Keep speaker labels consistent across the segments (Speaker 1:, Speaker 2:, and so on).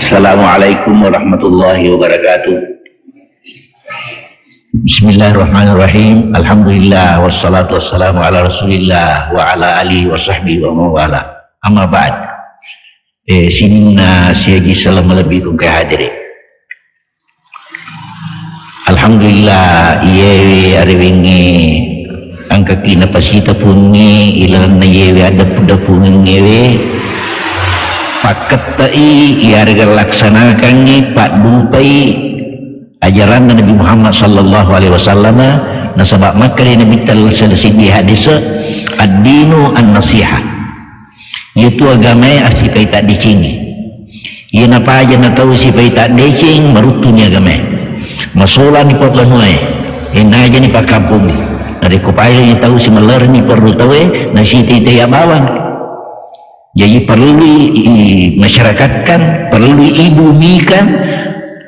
Speaker 1: Assalamualaikum warahmatullahi wabarakatuh. Bismillahirrahmanirrahim. Alhamdulillah wassalatu wassalamu ala Rasulillah wa ala alihi wa sahbihi wa mawala. Amma ba'd. Sinina siagi salam lebih ke hadirin. Alhamdulillah yewe arewingi angka kina pasita pungi ilan na yewe ada puda pungin yewe paket tai iarga laksanakan ni pak dupai ajaran Nabi Muhammad sallallahu alaihi wasallam na sebab maka Nabi tal selesai di hadis ad-dinu an-nasihah, itu agama asipai tak dicingi ia napa aja na tahu sipai tak dicing marutunya agama masola ni pot lanuai ina aja ni pak kampung dari kopaya ni tahu si meler ni perlu tahu na si tite ya bawang. Jadi perlu masyarakatkan, perlu ibumikan,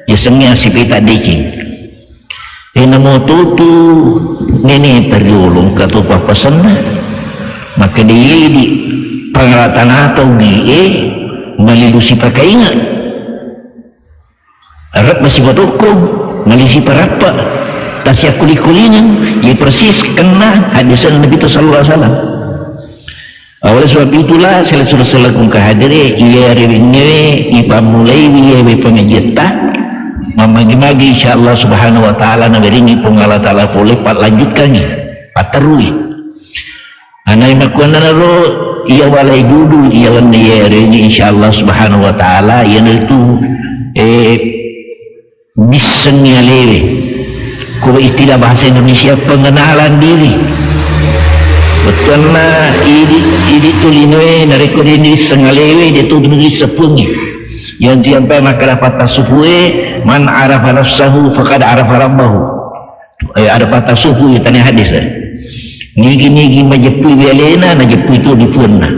Speaker 1: ya semua si peta decing. Namo tutu nene terjulung ke tupa pesan, maka dia di pengalatan atau dia melilusi pakai ingat. Arab masih berhukum, melisi perapa, tasya kulikulinen, ia persis kena hadisan Nabi Sallallahu Alaihi Wasallam. Oleh sebab itulah saya sudah selaku kehadiri ia rewinnya ipa mulai ia pengejeta memagi-magi insyaAllah subhanahu wa ta'ala naberingi pengala ta'ala boleh pat lanjutkannya paterui anai makuan naro ia walai dudu ia landa ia rewinnya insyaAllah subhanahu wa ta'ala ia itu bisengnya lewe kalau istilah bahasa Indonesia pengenalan diri betul lah ini tulinwe nareko ini sengalewe dia tu nulis sepungi yang diampai maka dapat tasufue man arafa nafsahu faqad arafa rabbahu ada patah sufu itu tanya hadis nigi majepui bialena na jepui itu dipunna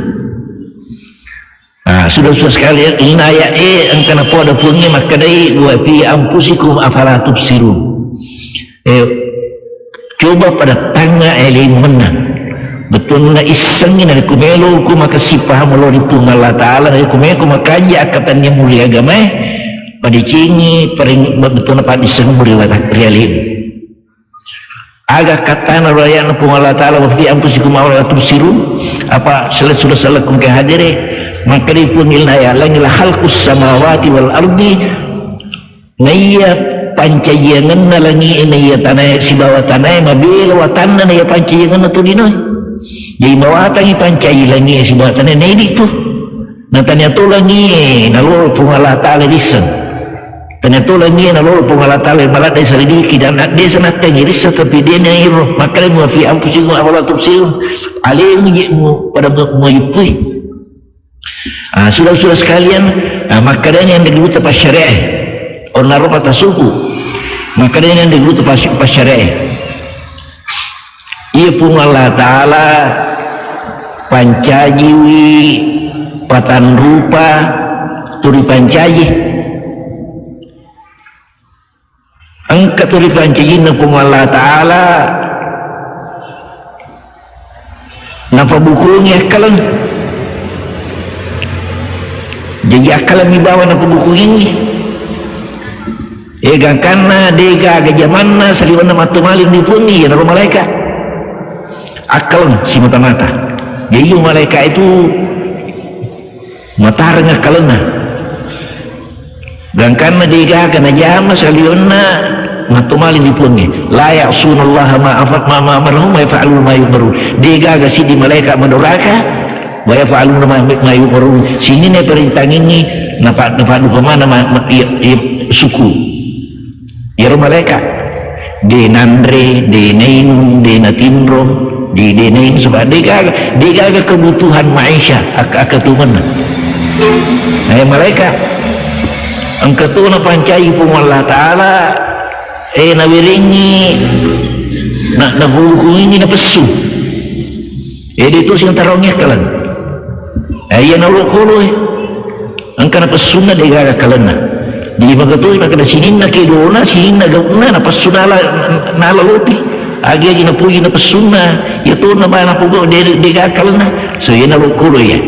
Speaker 1: sudah sekali ina ya angkana poda punnya maka dai wa fi anfusikum afala tubsirun coba pada tanga elin menang betul na isengin dari kumelo ku maka sipah melori Allah Ta'ala dari kumelo makanya akatannya mulia agama pada cingi pering betul na pada iseng mulia realim agak kata na raya na Allah Ta'ala wa fi anfusikum awla tubsirun apa sudah salakum ke hadire maka dipun ilna ya langil khalqus samawati wal ardi naya pancayangan na langi inaya tanah si bawah tanah mabila wa tanah naya pancayangan na tudinoy jadi mawatangi pancai langi sebuatan ini tu natanya tu langi nalur pungala ta'ala lisan tanya tu langi nalur pungala ta'ala malat dari salidiki dan dia sanat tangi lisan tapi dia nairu maka dia muafi ampusikum awala tubsirun alim jimu pada muyupui sudah sekalian maka dia yang disebut pas syariah orang naruh atas suku maka dia yang disebut pas syariah ia pun Allah Ta'ala pancajiwi patan rupa turi pancaji angkat turi pancaji na pun Allah Ta'ala napa bukunya akalan jadi akalan dibawa napa buku ini karena dega gajamanna saliwana matumalin dipuni ya naruh malaikat akal si mata-mata jadi malaikat itu mata rengah kalena dan karena dia kena jama saliuna matumalin dipunnya la ya'sunallaha ma amarhum wa yaf'aluna ma yu'maru dia gaga si di malaikat madoraka wa yaf'aluna ma yu'maru sini ne perintah ini napa kemana suku ya malaikat de nandre de nainun de natinro di denain sebab dia gaga kebutuhan maisha akatuman malaikat angkat tu na pancai pun Allah Ta'ala na wiringi na buku na pesu dia tu sing tarongnya kalan ya na lukulu angkat na pesu na dia gaga kalana di magatu maka da sinin na kidona sinin na gawna na pesu na lalupi agi na puji na pasuna ya tu na ba na pugo de gakal na so yan na lukuro ya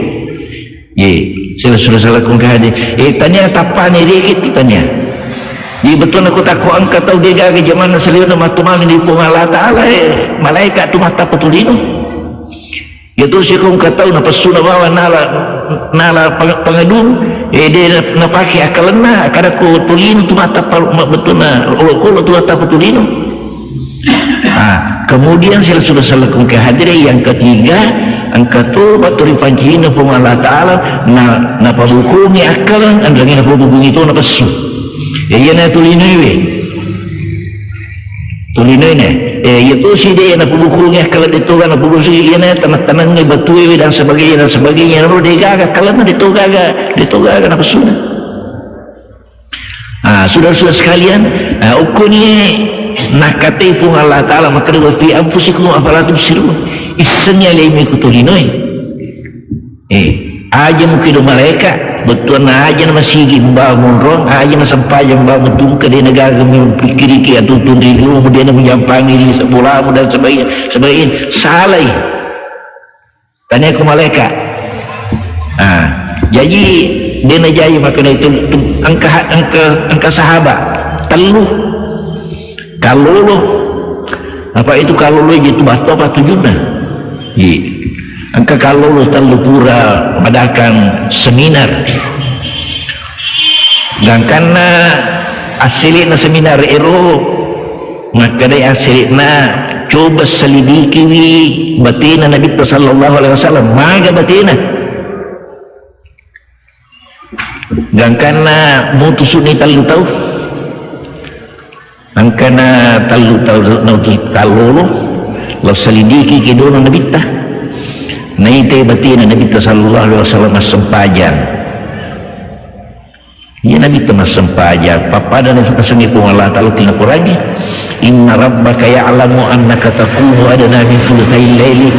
Speaker 1: ye sudah salah kong kahadi tanya tapan ni kita tanya di betul aku takut angkat tahu dia gagal zaman seliu nama tumal di pung Allah Ta'ala malaikat tu mata petulino ya tu si kong kataw na pasuna bawa nala pangedung dia na pakai akalena kada ko tulino tu mata betul na ulo tu mata petulino. Kemudian saya sudah salakum ke hadiri yang ketiga angka tu baturi pancina pung Allah Ta'ala na pabukungi akalan andangin na pabukungi itu na pasu iya na tulino ini itu sih dia na pabukungi akalan itu kan na pabukungi iya na tanah-tanah ni batu dan sebagainya lalu dia gagal akalan na itu gagal na pasu saudara-saudara sekalian ukuni nakati pun Allah Ta'ala maka dia fi anfusikum afala tubsirun isengnya lemi kutulinoi aja mungkin mereka betul na aja na masigi mbak monrong aja na sampayang mbak betul ke dia negara memikiriki atau tundi dulu kemudian menjampangi di sepulamu dan sebagainya salah tanya ke mereka jadi dia najai maka itu angka sahabat teluh kalau lo apa itu kalau lo itu batu apa tujuannya angka kalau lo terlalu pura madakan seminar dan karena asilina seminar itu maka dia asilina coba selidiki batina Nabi sallallahu alaihi wasallam maga batina dan karena mutusuni terlalu tahu angkana talu lo selidiki kidono nabita naite batina nabita sallallahu alaihi wasallam sempajan ya nabita mas sempajan papada dan kesengi pun Allah Ta'ala tina kurangi inna rabbaka ya'lamu annaka taqumu adana min thuluthail laili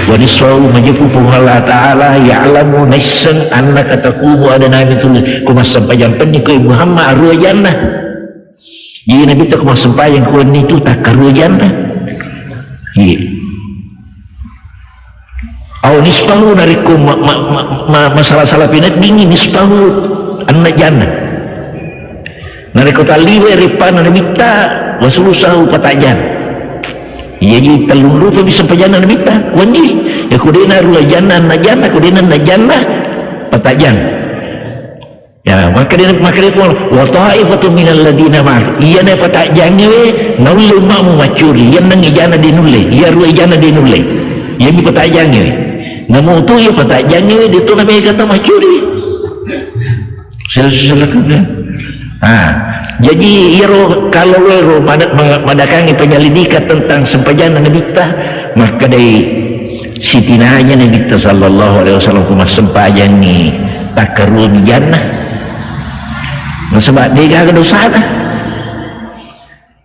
Speaker 1: wa nisfahu majibu pun Allah Ta'ala ya'lamu nisan annaka taqumu adana min thuluth kumas sempajan penikoi Muhammad arwah jannah jadi Nabi tak mau sembahyang kuan itu tak karujan dah. Nispahu nariku masalah pinat dingin nispahu anak jannah. Nariku taliwe ripan Nabi tak wasulusahu patajan. Jadi teluru pun sampaian Nabi tak wani. Ya kudena rula jannah anak jannah kudena anak jannah patajan. Ya maka dia pun wa ta'ifatu minal ladina ma'ak iya na patak jange we naulu ma'mu macuri yan nang ijana dinule iya ruwa ijana dinule iya mi patak jange we namu tu iya patak jange we dito na may kata macuri silakan jadi iya kalau we madakangi penyelidikan tentang sempajana nabita maka dari sitinanya nabita sallallahu alaihi wasallam kumas sempajang ni takarun jannah sebab dia gagal dosa dah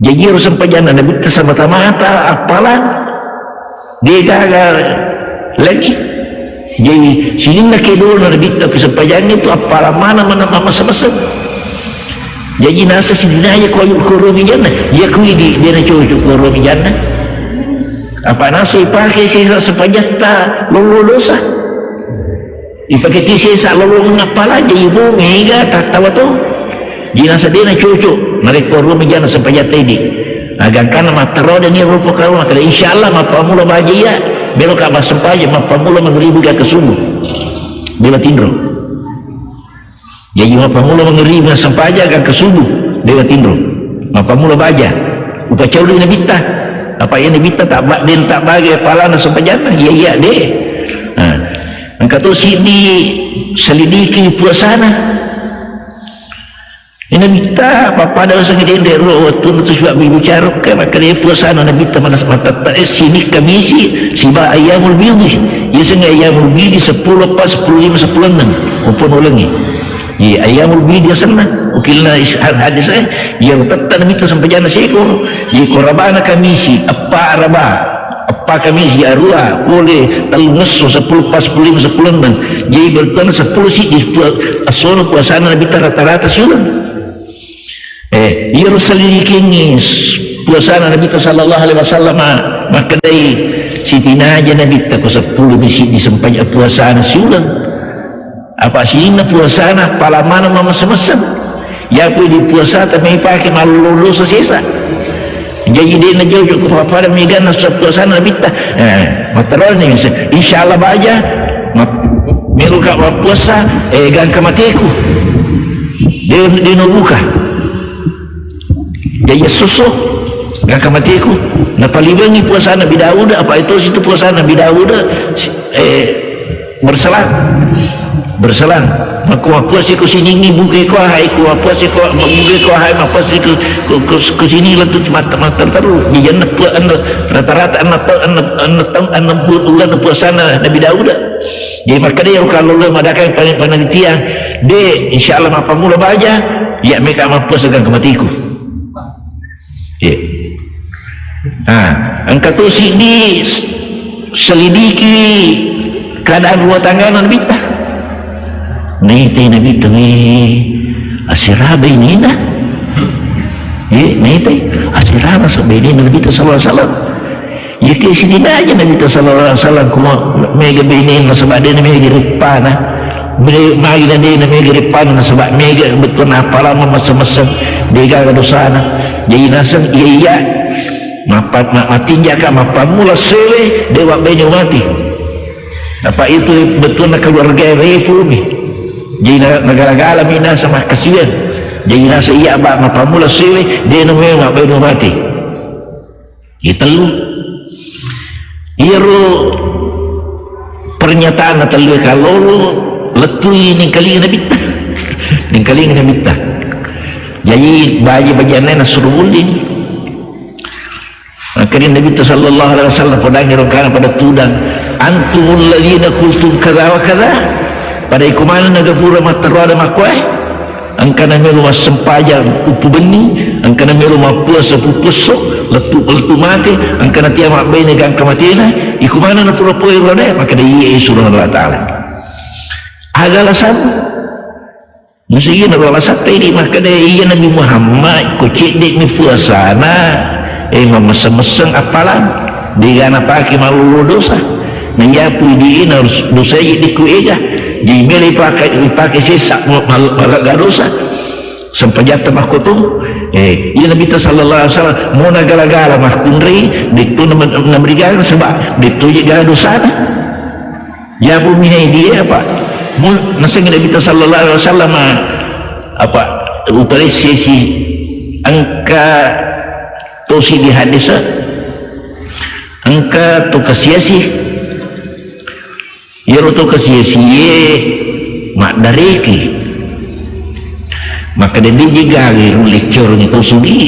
Speaker 1: jadi harus sempajana Nabi semata-mata apalah dia gagal lagi jadi sini nak kedua Nabi kesempajana itu apalah mana masa-masa jadi nasa sidinaya koyuk kurumi jannah dia kui dia nak cucuk kurumi jannah apa nasa ipakai sisa sepajata lulu dosa ipakai sisa lulu ngapalah jadi ibu mega tak tahu tu jina sedina cucu mereka rumi jana sampai jatuh ini agak karena matero dan ini rupa kau maka insyaallah mapamula bahagia belok abah sempaja mapamula mengeribu ke subuh dewa tindro jadi mapamula mengeribu sempaja ke subuh dewa tindro mapamula bahagia upacau dengan bita apa yang bita tak bagi palana sampai jana iya deh angkat tu sini selidiki puasana ini kita apa pada sang ide roh tu sebab bicara ke maka dia puasana nabi teman mata sini kamisi siba ayamul bidhi ya sang ayamul bidhi 10 pas 10 5 10 6 upun ulangi ya ayamul bidhi sana ukilna hadis ya tetap nabi sampai jana seekor ya korabana kamisi apa kamisi arwah boleh telu ngeso 10 pas 10 5 10 6 jadi bertana 10 sih di asal puasana nabi rata-rata sudah ia selidiki ni puasana Nabi sallallahu alaihi wasallam maka dari sitina aja Nabi tak 10 misi disempat puasana siulang apa sini na puasa na palamana mama semesem ya pun di puasa tapi pakai malu lulu sesisa jadi dia na jauh ke apa megan na puasa na bita material ni insyaallah baja melu ka puasa gan kamatiku dia no buka dia susu gan kamatiku na palibangi puasa Nabi Daud apa itu situ puasa Nabi Daud berselang aku apa sih ke sini ni buka ko hai ko apa sih ko buka ko hai apa sih ke sini lentu mata terus dia nak rata-rata anak bulan puasa Nabi Daud jadi maka dia kalau lu madakan penelitian de insyaallah apa mula baja ya mereka mampu segan kematiku ya angkat tu sini selidiki keadaan rumah tangga Nabi ta nete Nabi tu asiraba ini dah nete asiraba sebeda Nabi tu sallallahu alaihi wasallam ya ke sini aja Nabi tu sallallahu alaihi wasallam kuma mega binin sebab dia mega ripan mari dia mega ripan sebab mega betul apa lama masa-masa dia ga dosa jadi nasan iya mati jaga mapa mula sewe dewa benyo mati apa itu betul nak keluarga republik jadi negara-negara mina sama kasihan jadi nasa iya abak mapa mula sewe dia namanya mak benyo mati itu iru pernyataan atau kalau letu ini kali Nabi ini kali Nabi jadi bagi-bagian lain Nasruddin akhirnya Nabi sallallahu alaihi wasallam pedang rongkana pada tudang antumul ladzina qultum kadza wa kadza pada ikuman nagapura matarada makwai angkana melu sempaja upu beni angkana melu mapuasa pupuso letu mati angkana tiap mak bene gang kematian ikuman na pura-pura irone maka dia surah Allah taala agala sam mesti na wala satai di maka dia Nabi Muhammad ko cedek ni puasana memeseng-meseng apalan dia nak pakai malu dosa menyapu di ini harus dosa di kuega di milih pakai sesak malah dosa sampai jatuh mahkutu ia Nabi sallallahu alaihi wasallam mau nagala-gala mahkunri itu nambrigan sebab itu juga dosa ya bumi dia apa nasi Nabi sallallahu alaihi wasallam apa upaya sesi angka tosi di hadis angka tu kasiasi ya tu kasiasi mak dariki maka dia juga lecur itu sugi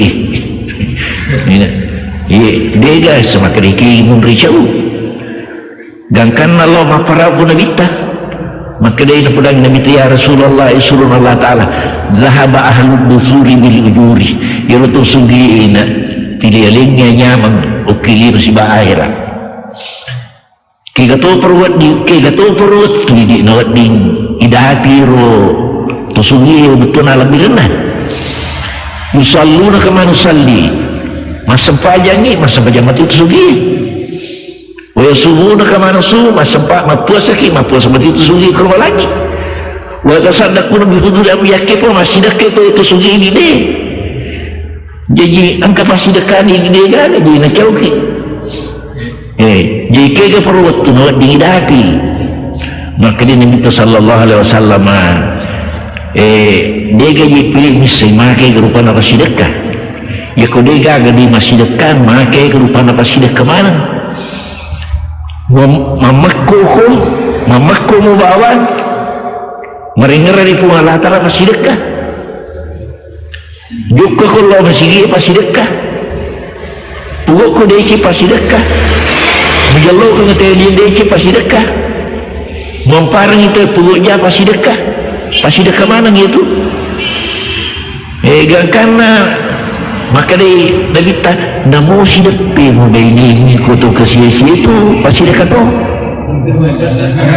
Speaker 1: dia guys maka dia memberi jauh gangkan Allah mapara pun nabita maka dia pedang Nabi ya Rasulullah Allah Ta'ala zahaba ahlul dusuri bil ujuri ya tu sugi pilih-pilihnya nyaman ukilir si akhirat kaya perut tu di nawat ding idapi ro tu sugi betul na lebih rendah yusalluna kama nusalli masa pajangi masa pajamati tu sugi wa yasumuna kama nasum masa puasa ki puasa mati tu sugi ke rumah lagi wa tasaddaquna bi fudul yakin masih dekat tu sugi ini deh jadi angka pasti dekat ni dia kan jadi nak cauki jadi kaya perut tu nak dihidapi maka dia Nabi sallallahu alaihi wasallam dia gaji pilih misi makai ke rupa napa sedekah ya kau dia gaji masih dekat makai ke rupa napa sedekah mana mamakku mau bawa merengera di pungalah tara masih dekat juga kalau masih pasti dekat pukul ko deki pasti dekat berjalo ke ngete dia deki pasti dekat memparang itu pukulnya pasti dekat mana gitu gangkana maka dia Nabi tak namo si depe mo ini kutu kesia-sia itu pasti dekat tu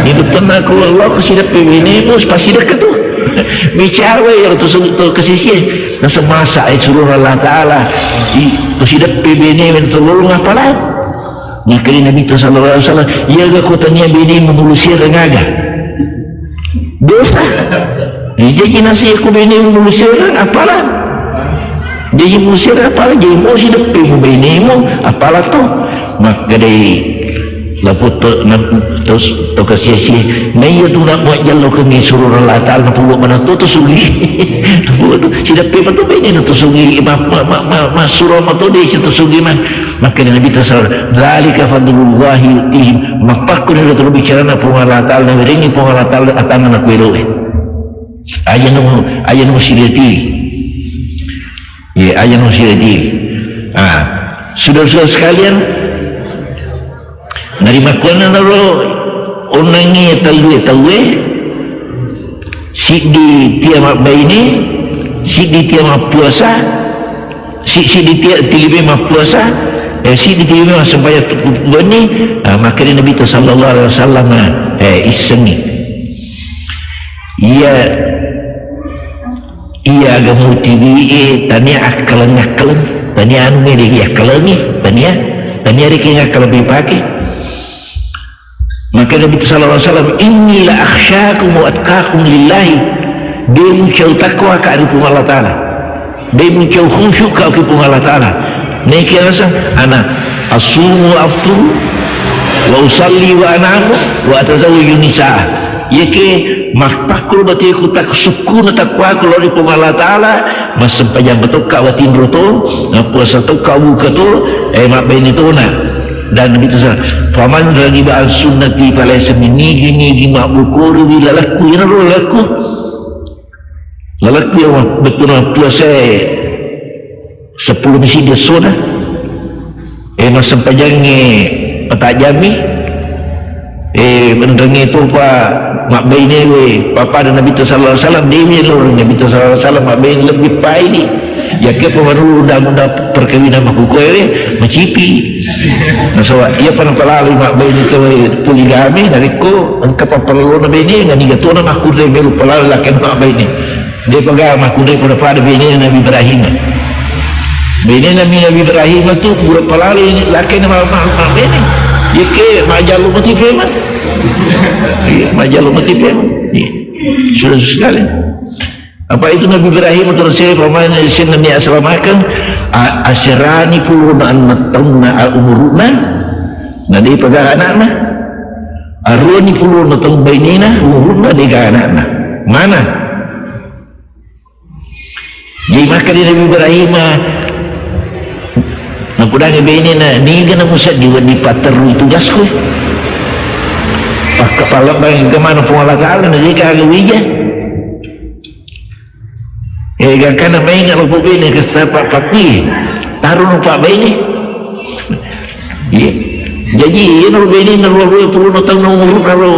Speaker 1: itu pernah aku Allah si depe ini pasti dekat tu bicara yang tu kesia-sia na semasa ay suruh Allah Ta'ala itu si depe bini mentulung apalah ni kali Nabi sallallahu alaihi wasallam ia ga ko tanya bini memulusir ngaga dosa. Jadi nasi aku bini mulusiran apalah, jadi mulusiran apalah, jadi mau si depi mu bini mu apalah tu, maka dari laput terus tu kasih naya tu nak buat jalan kami suruh Allah Taala nak buat mana tu sungi, si depi tu bini tu sungi, surah tu dia si tu sungi man, maka Nabi tersabda, "Dzalika fadlullahi yu'tihim." Maka aku ni terus bicara nak Allah Taala, nak beringi Allah Taala atangan aku elok. Ayat nombor sirati, ya ayat nombor sirati. Saudara-saudara sekalian, dari makuan naro onangi tahu si di tiap baini, si di tiap puasa, si di tiap tiap puasa, si di tiap sampai bani, maka Nabi sallallahu alaihi wasallam isengi. Iya agama TV tanya akalan tanya anu ni akalan ni tanya riki akal lebih pakai. Maka Nabi sallallahu alaihi wasallam, "Inni la akhsyakum wa atqakum lillahi." Dia muncul takwa ke hadapan Allah Taala, dia muncul khusyuk ke hadapan Allah Taala. Ni kira rasa ana asumu wa afturu wa usalli wa anamu wa atazawwaju nisaa. Yake makpakul bati aku tak suku na takwa kalau di Allah Taala mas panjang betul ka watin roto puasa tu ka buka tu mak ben itu na dan begitu saja faman ragiba sunnati falaysa minni gini mak bukur bila laku ya laku yang betul puasa 10 misi dia sona mas panjang petak jami mendengi itu pak mak bayi ni papa dan Nabi sallallahu alaihi wasallam dia lor Nabi sallallahu alaihi wasallam mak bayi lebih pai ni ya ke pengaruh undang-undang perkawinan mak kuku mencipi nasawa ia pernah lalu mak bayi ni poligami dari ko engkau perlu Nabi ni ngani gatu nak aku dia melu pelalu lakan mak bayi ni dia pegang mak kuda pada bayi ni Nabi Ibrahim bayi Nabi Ibrahim tu budak pelalu lakan mak bayi ni ya ke majalu mati famous majalu mati famous sudah sekali apa itu Nabi Ibrahim terus saya pemain sin Nabi asramakan asyirani puluna an matawna al-umuruna nadi pegang anak-anak arwani puluna tong bainina umuruna dengan anak-anak mana jadi maka di Nabi Ibrahim napudang baini na ni gana musad di pateru tugas ko kepala bang kemana pengolah Taala na di kagawija gakana may nga lupo baini kasi papi taruh pak baini jadi yun baini naruwa puluh natang nungurut naro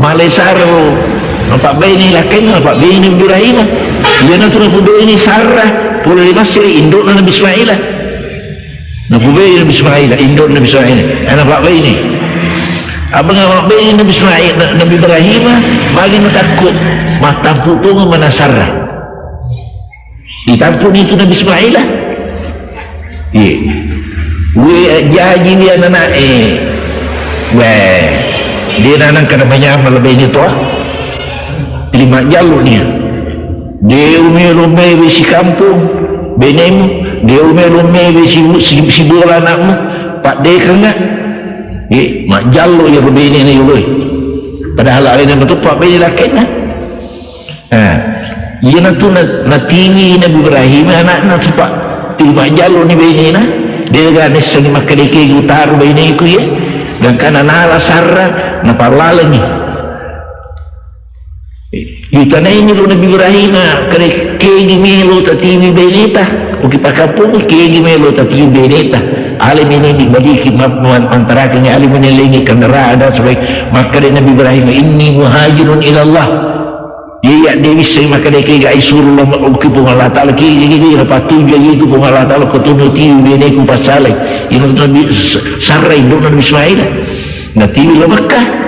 Speaker 1: Malaysia naro pak baini lakin pak baini Ibrahim yan ang tunapo baini Sarah puluh lima siri indok na Nabi Ismail Nabi Ismail, induk Nabi Ismail, anak Pak Bayi ni. Abang Pak Bayi Nabi Ismail, Nabi Ibrahim, bagi nak takut, mata putung mana Sarah. Ditampun itu Nabi Ismail lah. Jadi dia anak dia anak kena banyak lebih ni tu terima jalur ni. Dia umir besi kampung, benem. Dia umel-umel si bola anakmu pak dia kena mak jaluk ya berbini ni boleh padahal alih betul pak bini lakin lah ia nanti nak tinggi Nabi Ibrahim anak-anak sepak tiba jaluk ni bini lah dia ganis seni maka dikir utaru bini ku ya dan kanan ala Sarah napalala ni kita ini lu Nabi Ibrahim kena kegi melu tatimi benita uki pakapun kegi melu tatimi benita alim ini dibagi khidmat antara kini alim ini lengi kendera ada sebaik maka dari Nabi Ibrahim inni muhajirun ilallah dia dewi saya maka dia kegi aisurullah uki pun Allah Ta'ala kegi lepas tu jadi itu pun Allah Ta'ala ketunuti beneku pasalai ini Nabi Sarah induk Nabi Ismail nanti bila Mekah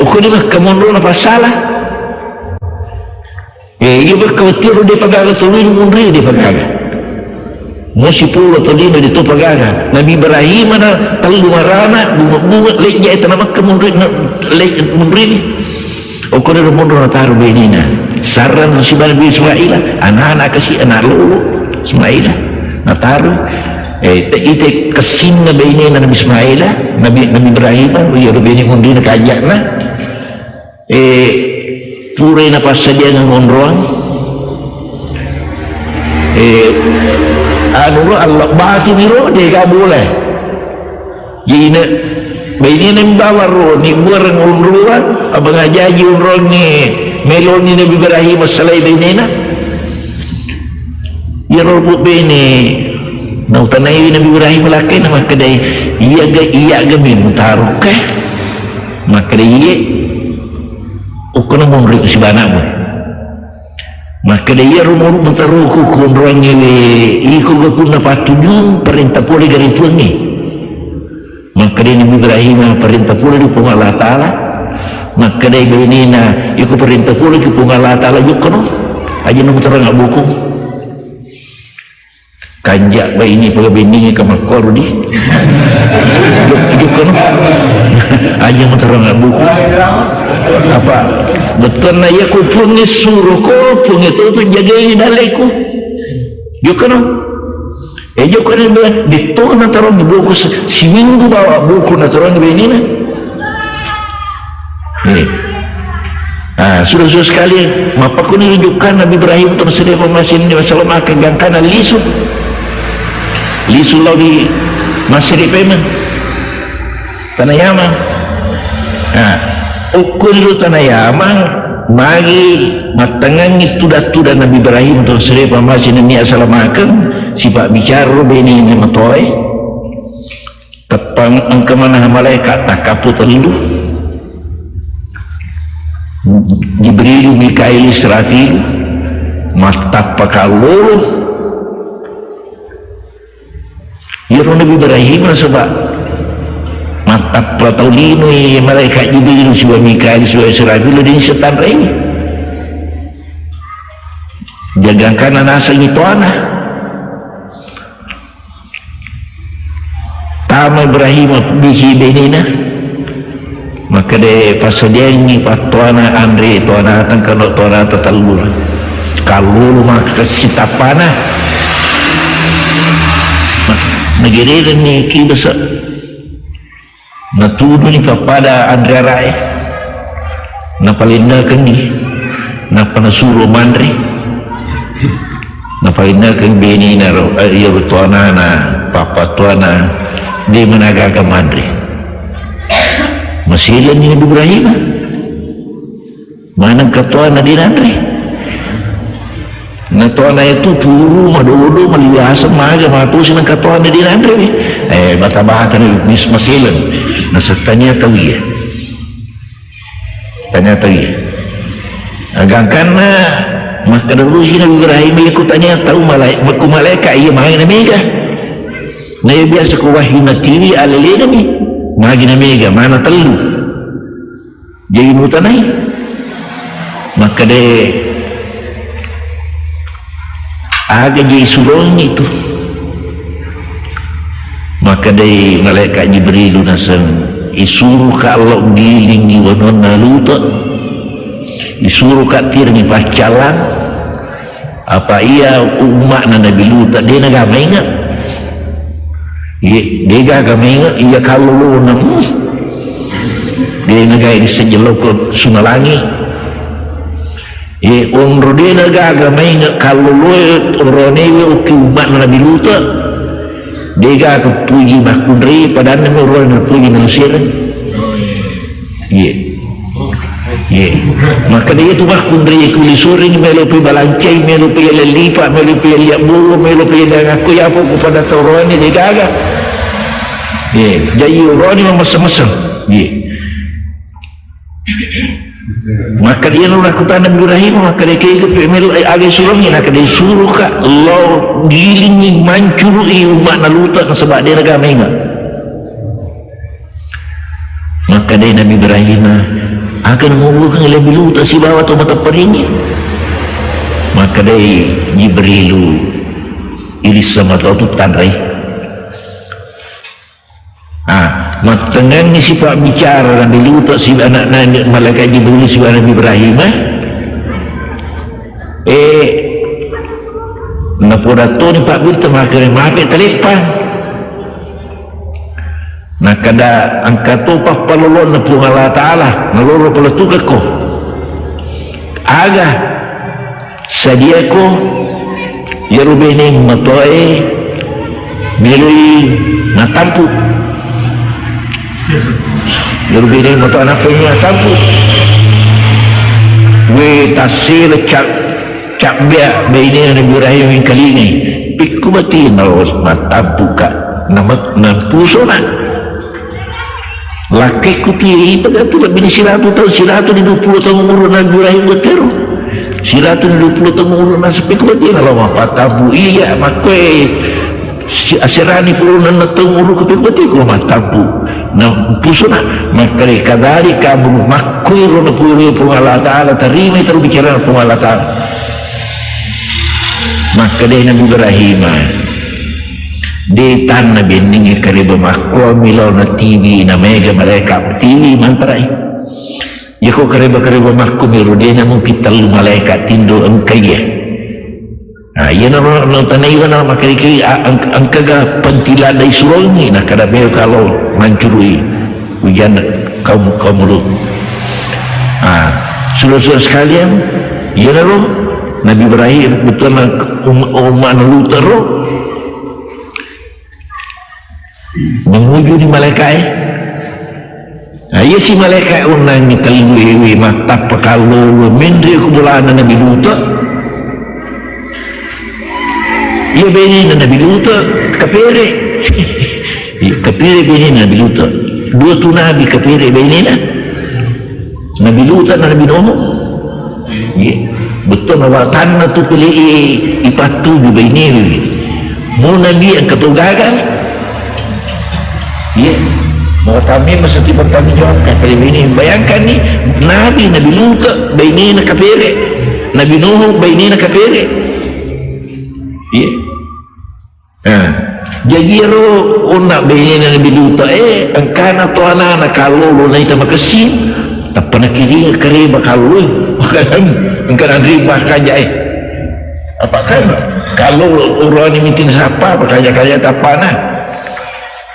Speaker 1: ukur dia kemundur apa salah dia berkhawatir dia pegang ketulis mundur dia pegang Musi pulo to lima di to pagaga Nabi Ibrahim na talu marana bunga leknya itu nama kemudian lek murid o kono mondo na taru benina saran si Nabi Ismail anak-anak kasi anak lulu Ismail na taru ite kesin na benina Nabi Ismail Nabi Ibrahim ya beni mundi na kajak na pure na pasadia ngonroang anu Allah batu biro dia gak boleh jadi ini membawa roh ni barang umruan abang ajaji umroh ni melon ni Nabi Ibrahim masalah ini na ya roh bini nau tanai Nabi Ibrahim laki nama kedai iya gamin taruh ke maka dia ukun umri tu si banamu maka dia rumah mentaruku kunrangnya ikut guna patujung perintah pulih dari pungi maka dia Nabi Ibrahim perintah pulih di punga Allah Ta'ala maka dia benina ikut perintah pulih di punga Allah Ta'ala juga no aja nung terang buku kanjak bayi ini pada beningnya ke makor di juga no aja nung terang buku apa betul na ya ku pungi suruh ko pungi itu jaga ini daleku juga no juga no di to na tarong di buku si minggu bawa buku na tarong di ini na sudah sekali mapaku ni rujukan Nabi Ibrahim untuk sedia pemasin di masalah makan gangkana lisu lau di masih di pemen tanah yaman ukun lu tanah yaman magi matangan itu datu dan Nabi Ibrahim untuk sedia pemasin ini asal makan si pak bicara bini ini matoy tepang angkamana malaikat takapu terlalu Jibril Mikail Israfil mata pakalur ya Nabi Ibrahim sebab mata pataulino malaikat Jibril sebuah Mikail sebuah Israfil dan setan ini jagakan nasa itu anak tama Ibrahim bisi benina maka dia pasal dia ini patuana Andre tuana tangkano tuana tatalur kalulu maka sitapana negeri ini kibasa natudu ni kepada Andre Rai napalindakan ni napanasuro mandri napalindakan bini na iya tuana na papa tuana dia menagaga mandri masilan ni Nabi Ibrahim manang katuan na dinandri na tuan na itu puro madodo maliwasa maga matusin ang katuan na dinandri bata-bata na masilan nasa tanya tawiya agangkan na makadarusin Nabi Ibrahim ikut tanya tahu malaikat iya main na mega na biasa ko wahyu na tiri alalina mi magi na mega mana telu jadi mutanai maka de aga jadi sulong itu maka de malaikat Jibril nasan isuruh ka Allah giling ni wanon naluta isuruh ka tir ni pacalan apa iya umat na Nabi Lut dia nagama ingat dia agama ingat iya kalau lu namu dia nagai di sejelok sunalangi umro dia agama ingat kalau lu orone uki umat Nabi Lut dia agak puji makundri padahal nama orang puji nasir maka dia tu makundri kulit sore ni melupi balancai melupi lelipat melupi liak bulu melupi dengan aku ya apa kepada orang ni dia agak jadi orang ni memasang-masang maka dia nak lakukan Nabi Ibrahim maka dia kira agak suruhnya maka dia suruh ka Allah gilingi mancuri umat nalutak sebab dia agama ingat maka dia Nabi Ibrahim akan menguburkan lebih lutak si bawah atau mata peringnya maka dia Jibrilu iris sama tu tanrai matengah ni sifat bicara Nabi Lut si anak malaikat Jibril si Nabi Ibrahim napodato ni Pak Bir termakai maafkan telepan nak kada angkat topah palolon na po Allah Ta'ala naloro pala tuga ko aga sadia ko yarubening matoe milui natampu yarubening matoe natampu we tasir cak biak baini Nabi Ibrahim yang kali ini pikku bati naloro natampu ka nampuso na laki kuti itu lebih silatu tahu silatu di 20 tahun umur Nabi Ibrahim berteru silatu di 20 tahun umur nasib kuatir kalau apa tabu iya makwe asirani purunan tahun umur kuatir kalau matabu na pusuna makre kadari kamu makwe rona puru Allah Ta'ala terima terus bicara Allah Ta'ala maka dia Nabi Ibrahim di tanah bening karibu makwa milau na TV na mega malaikat TV mantarai ya ko karibu makku miru dia namun kita lu malaikat tindo angkai ya ya no tanai wana makari angkaga pantila dai surongi na kada bel kalau mancurui hujan kaum lu saudara sekalian ya no Nabi Ibrahim betul na umat Lut menguju di malaikat ya si malaikat unang ni kalui mata pekalu mendri kumpulan Nabi Lut ya bini Nabi Lut kepere kepere bini Nabi Lut dua tu Nabi kepere bini Nabi Lut dan Nabi Nuh ya betul bahwa tanah tu pilih ipatu juga ini mau Nabi yang ketugakan ya, mau kami mesti bertanggung jawab kali ini. Bayangkan ni Nabi Lut baini nak kafir, Nabi Nuh baini nak kafir. Ya. Jadi ro unak baini Nabi Lut angkana tu anak kalau lu naik sama kesin, tak pernah kiri kari bakal angkana riba kaja apa kan kalau orang ni minta siapa berkaya-kaya tak panah.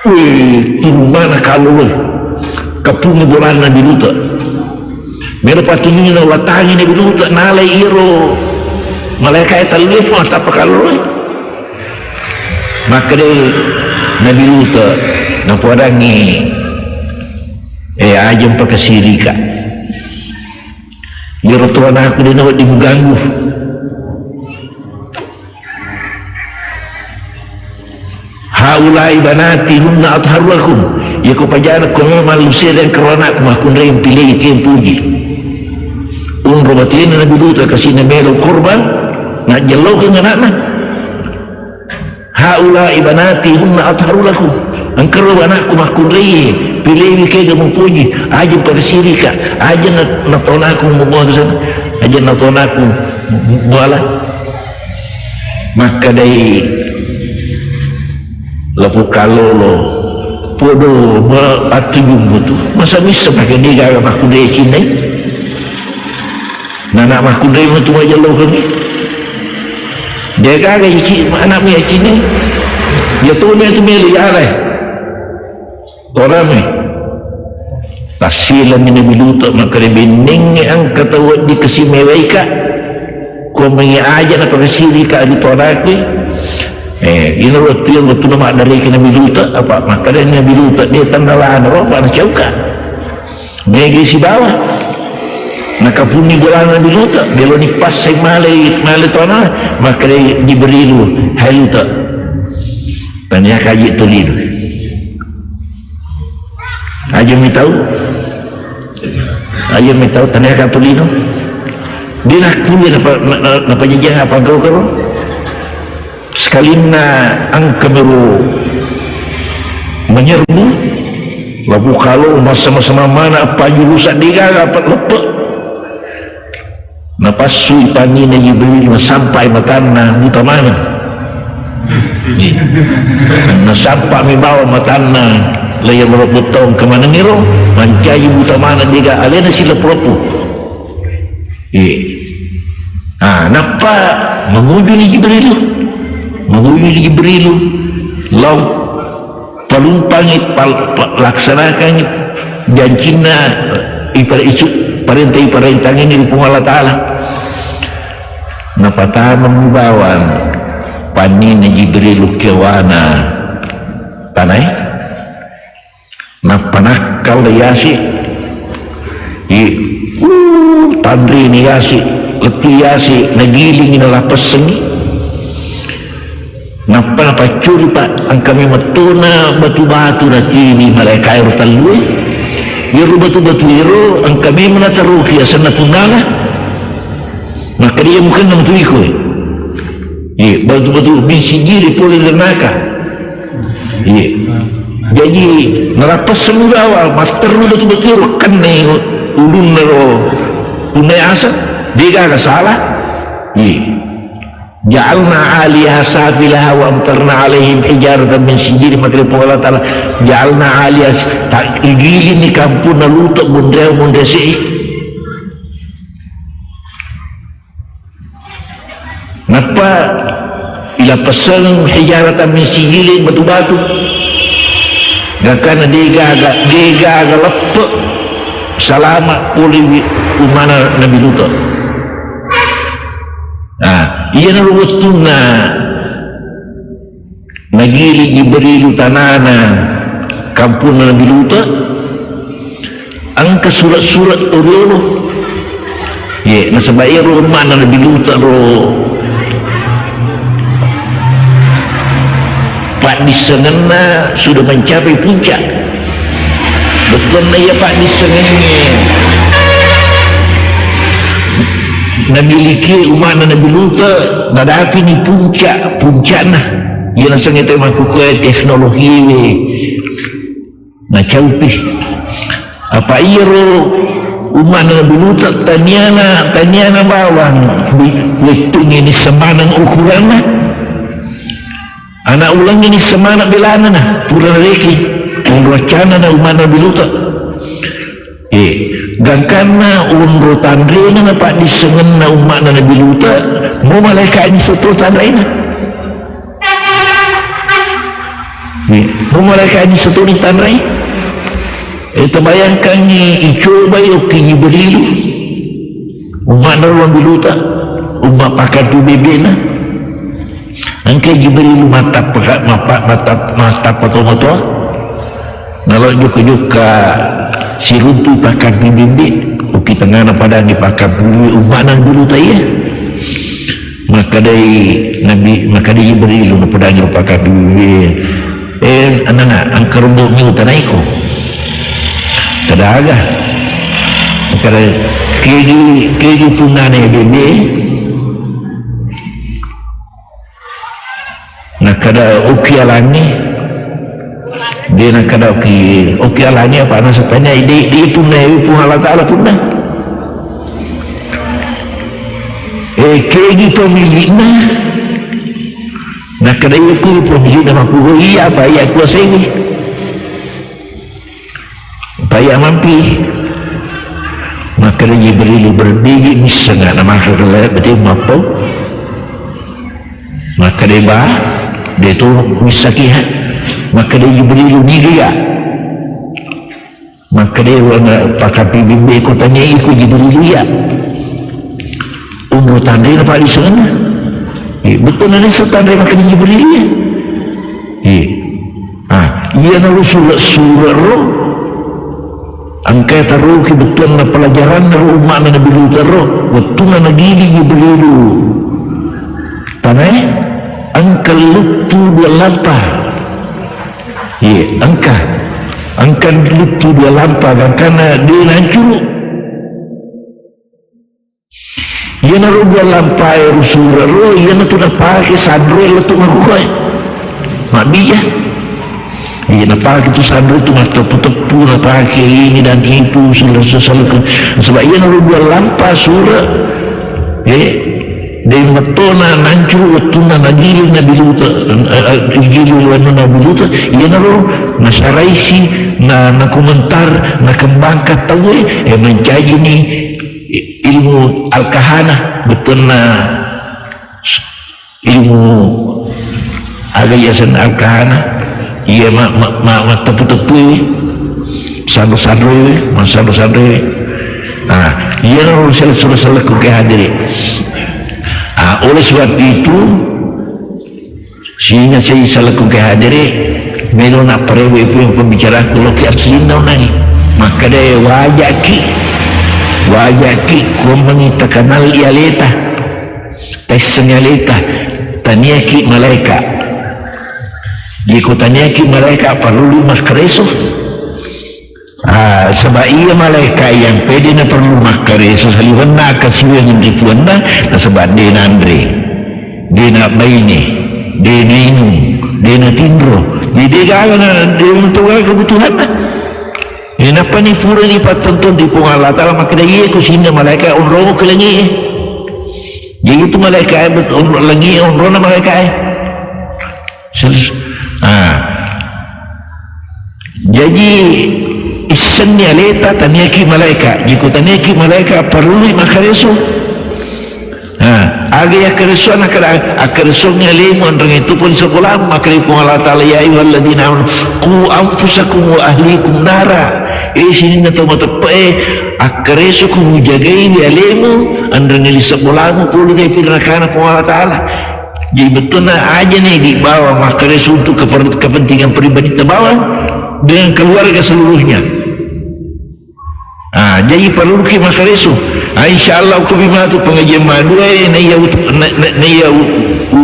Speaker 1: Wih, turun mana kalau kepungi bolan Nabi Lut. Mero patungin na watangi Nabi Lut nalai iro. Malaikat talif apa kalau. Maka dia Nabi Lut napodangi ajam pakasirika. Iro tuan aku dia nak diganggu. Haulai banati hunna atharu lakum ya ko pajana ko malusia dan kerana ko makun rem pilih kem puji robatin Nabi Lut kasina melo korban nak jelo ke ngana haulai banati hunna atharu lakum angkaro anak ko makun rem pilih ke gamu puji aja persirika aja natonaku mubuh sana aja natonaku muala maka dai lapu kalolo podo atujung betul masa bisa pakai dia gak aku dia Cina nana aku dia itu aja lo kan dia gak anak dia Cina dia tu ni tu milik ada orang ni tasilan ni Nabi Lut maka dia bening yang kata di kesimeweka kau mengajar apa kesirika di torak ni ini betul nama dari Nabi Lut apa maka dari Nabi Lut dia tandalan roh pada cauka megi si bawah maka bumi bola Nabi Lut belo ni pas sing male tanah maka dia diberi lu hai Lut tanya kaji tulir aja mi tahu tanya ka tulir dia nak kuliah apa jejak apa kau sekali angka baru menyerbu lalu kalau masa-masa mana apa jurusan dia dapat lepek napas sui pangin Jibril sampai matana buta mana nasampa mi bawa matana layar berputong kemana ngiro mancayu buta mana diga alena sila propu napa menguju ni Jibrilu law palumpangit laksanakan janjina perintah ini di Allah Ta'ala napa membawan panina Jibrilu kewana tanai napanakal yasi tandri ni yasi leti yasi nagiling na lapasengi napacuri pak ang kami matuna batu-batu na tini mereka air talui biru batu-batu biru ang kami menataruki asan na punala maka dia bukan nang tuiko batu-batu bisigiri puli lenaka jadi narapas semula awal materu batu-batu kan nih ulun naro punai asa dia gak salah ja'alna 'aliyaha safilaha wa amtarna 'alaihim hijaratan min sijil maka Allah Ta'ala ja'alna 'aliyaha tak igili ni kampung na lutok bundreo si napa ila pasang hijaratan min sijil batu-batu gakana dia agak lepek salamat puli umana Nabi Lut iya na ruwatuna nagili Jibrilu tanana kampung Nabi Lut ang kasurat-surat urolo nasabay ro umana Nabi Lut ro Pak disengenna sudah mencapai puncak betul na ya Pak disengennya namiliki umat Nabi Lut nadapi ni puncak nah ia nasang itu makukai teknologi na caupih apa iya ro umat Nabi Lut tanyana bawang witung ini semanang ukuran nah anak ulang ini semanang belana nah pura reki wacana na umat Nabi Lut gangkana unro tandrena na pak disengen na umat na Nabi Lut mau malaikat ini satu tandrena mau malaikat ini satu ni tandrena itu bayangkan ni icoba yuk Jibril umat Nabi Lut umat pakar tu bebena angka Jibril mata patong-patong kalau juga si runtu pakar bimbing uki tengah pada di pakar umat Nabi Lut maka dari Jibril pada di pakar bimbing anak-anak angker untuk miutan aiko kada aga kada keji punane bimbing nak kada uki alani dia nak kada uki alani apa nak tanya dia pun Allah Ta'ala pun dah keji pemiliknya nak kada uki pemilik nama aku iya apa iya aku asewi payah mampi maka Jibril berdiri misalnya nama kerja betul mampu maka dia tu misakihat maka dia Jibril dia maka dia pakar bimbing aku tanya ikut Jibril dia umur tandai apa di sana betul ada setandai maka Jibril dia ia nalu surat roh angka taruh betul na pelajaran na umat na Nabi Lut roh betul na nagili Jibril tanai angka lutu dia lampah angka lutu dia lampah karena dia hancur ia naruh dia lampah rusul roh ia na tu na pakai sandre letu ngakukai mak bija ia na pakai tu sandre tu nak tepu-tepu na pakai ini dan itu sebab ia naruh dia lampah surah dari matona nancur tuna nagil Nabi Lut Nabi Lut ia naro nasaraisi na komentar na kembangkat tahu mencaji ni ilmu al-kahana betul na ilmu agayasan al-kahana ia tepu-tepu sadu-sadu ia naro salah ku kehadiri. Oleh sebab itu sehingga saya selaku kehadiri melo nak parewe pun pembicara kalau ke asli nani maka dia wajaki kompani takanal ialeta tesnyaleta taniaki malaika jika taniaki malaika perlu maskareso sebab ia malaikat yang pede na perlu makare saliwan na kasiwa ng ripuan na sebab dia na Andre dia na Baini dia na Inung dia na Tindro dia gawa na dia mentuwa kebutuhan na apa ni pura ni patonton di pung Allah Ta'ala maka dia ku sehingga malaikat unro ke langi jadi itu malaikat langi unro na malaikat jadi isennya leta taniaki malaika jika taniaki malaika perlu makareso aga kareso akaresongnya lemu andang itu pun sekolah maka itu Allah Ta'ala ya ayyuhalladzina amanu qu anfusakum wa ahlikum nara sini na tomato akareso kum jagai ya lemu andang ili sekolahmu puluh kay pinakana po Allah Ta'ala jadi betul aja nih di bawah makareso untuk kepentingan pribadi terbawa dengan keluarga seluruhnya. Jadi perlu ke makareso. Insyaallah ko bimatu pengajian madu naya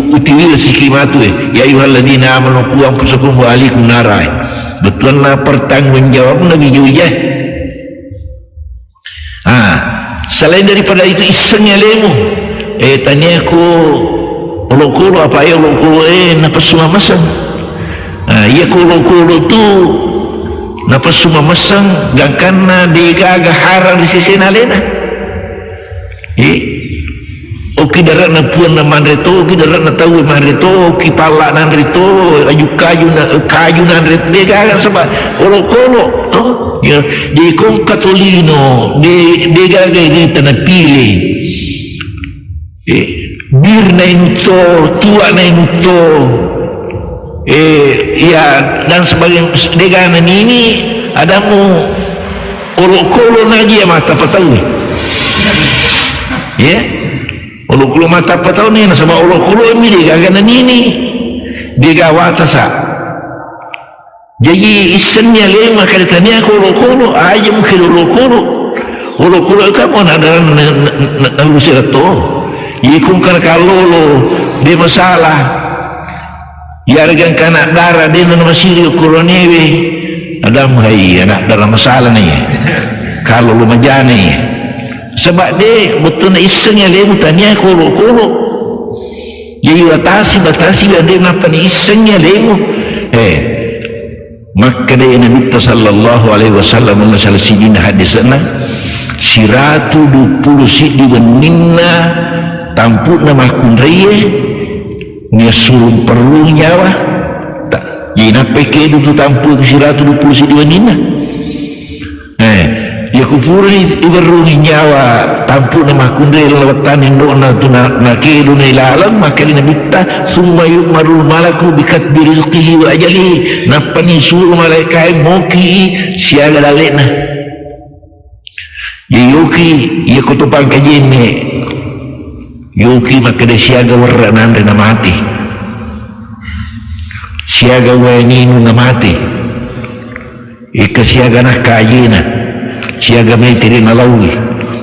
Speaker 1: utiwil sikimatu ya ayyuhalladzina amanu qu anfusakum wa ahlikum nara. Betul na pertanggungjawab Nabi Yujah. Selain daripada itu isengnya lemu tanya aku ulukulu apa ya ulukulu napa semua masang iya ku ulukulu tu napa semua masang gangkan na digaga haram di sisi nalena oki darat na puan na manreto oki darat na tahu manreto oki palak na manreto kayu na manreto digaga sebab ulukulu ya di kong katolino digaga ini tanah pilih bir na inuto tua na inuto ya dan sebagian deganan ini ada mu uluk-uluk lagi ya mata patau ya uluk-uluk mata patau ni sebab uluk-uluk ini deganan ini degawata jadi isennya lema kalitanya aku uluk-uluk aja mungkin uluk-uluk kamu ada nangusirato ikung kalau dia masalah yargan kanak darah dia nama siri ukuronewe ada hai anak darah masalah ni kalau lu majani sebab dia betul na isengnya dia mutanya kolo jadi batasi dia kenapa ni isengnya lemu maka dia Nabi sallallahu alaihi wasallam masalah sidina hadisna siratu 20 sidi beninna tampuk nama kunreye ni suruh perlu nyawa tak jina peke itu tampuk siratu 20 sidi beninna ya kupuri iberuni nyawa tampuk nama kunreye lewatan indona tuna kidu ilalam maka ni bitta summa yumarul malaku bikatbi rizqihi wa ajali napani suruh malaikat moki siaga dalekna yuki ya kutupang kajine yuki maka dia siaga warra nandre na mati siaga waninu na mati ika siaga na kajina siaga metiri na lawi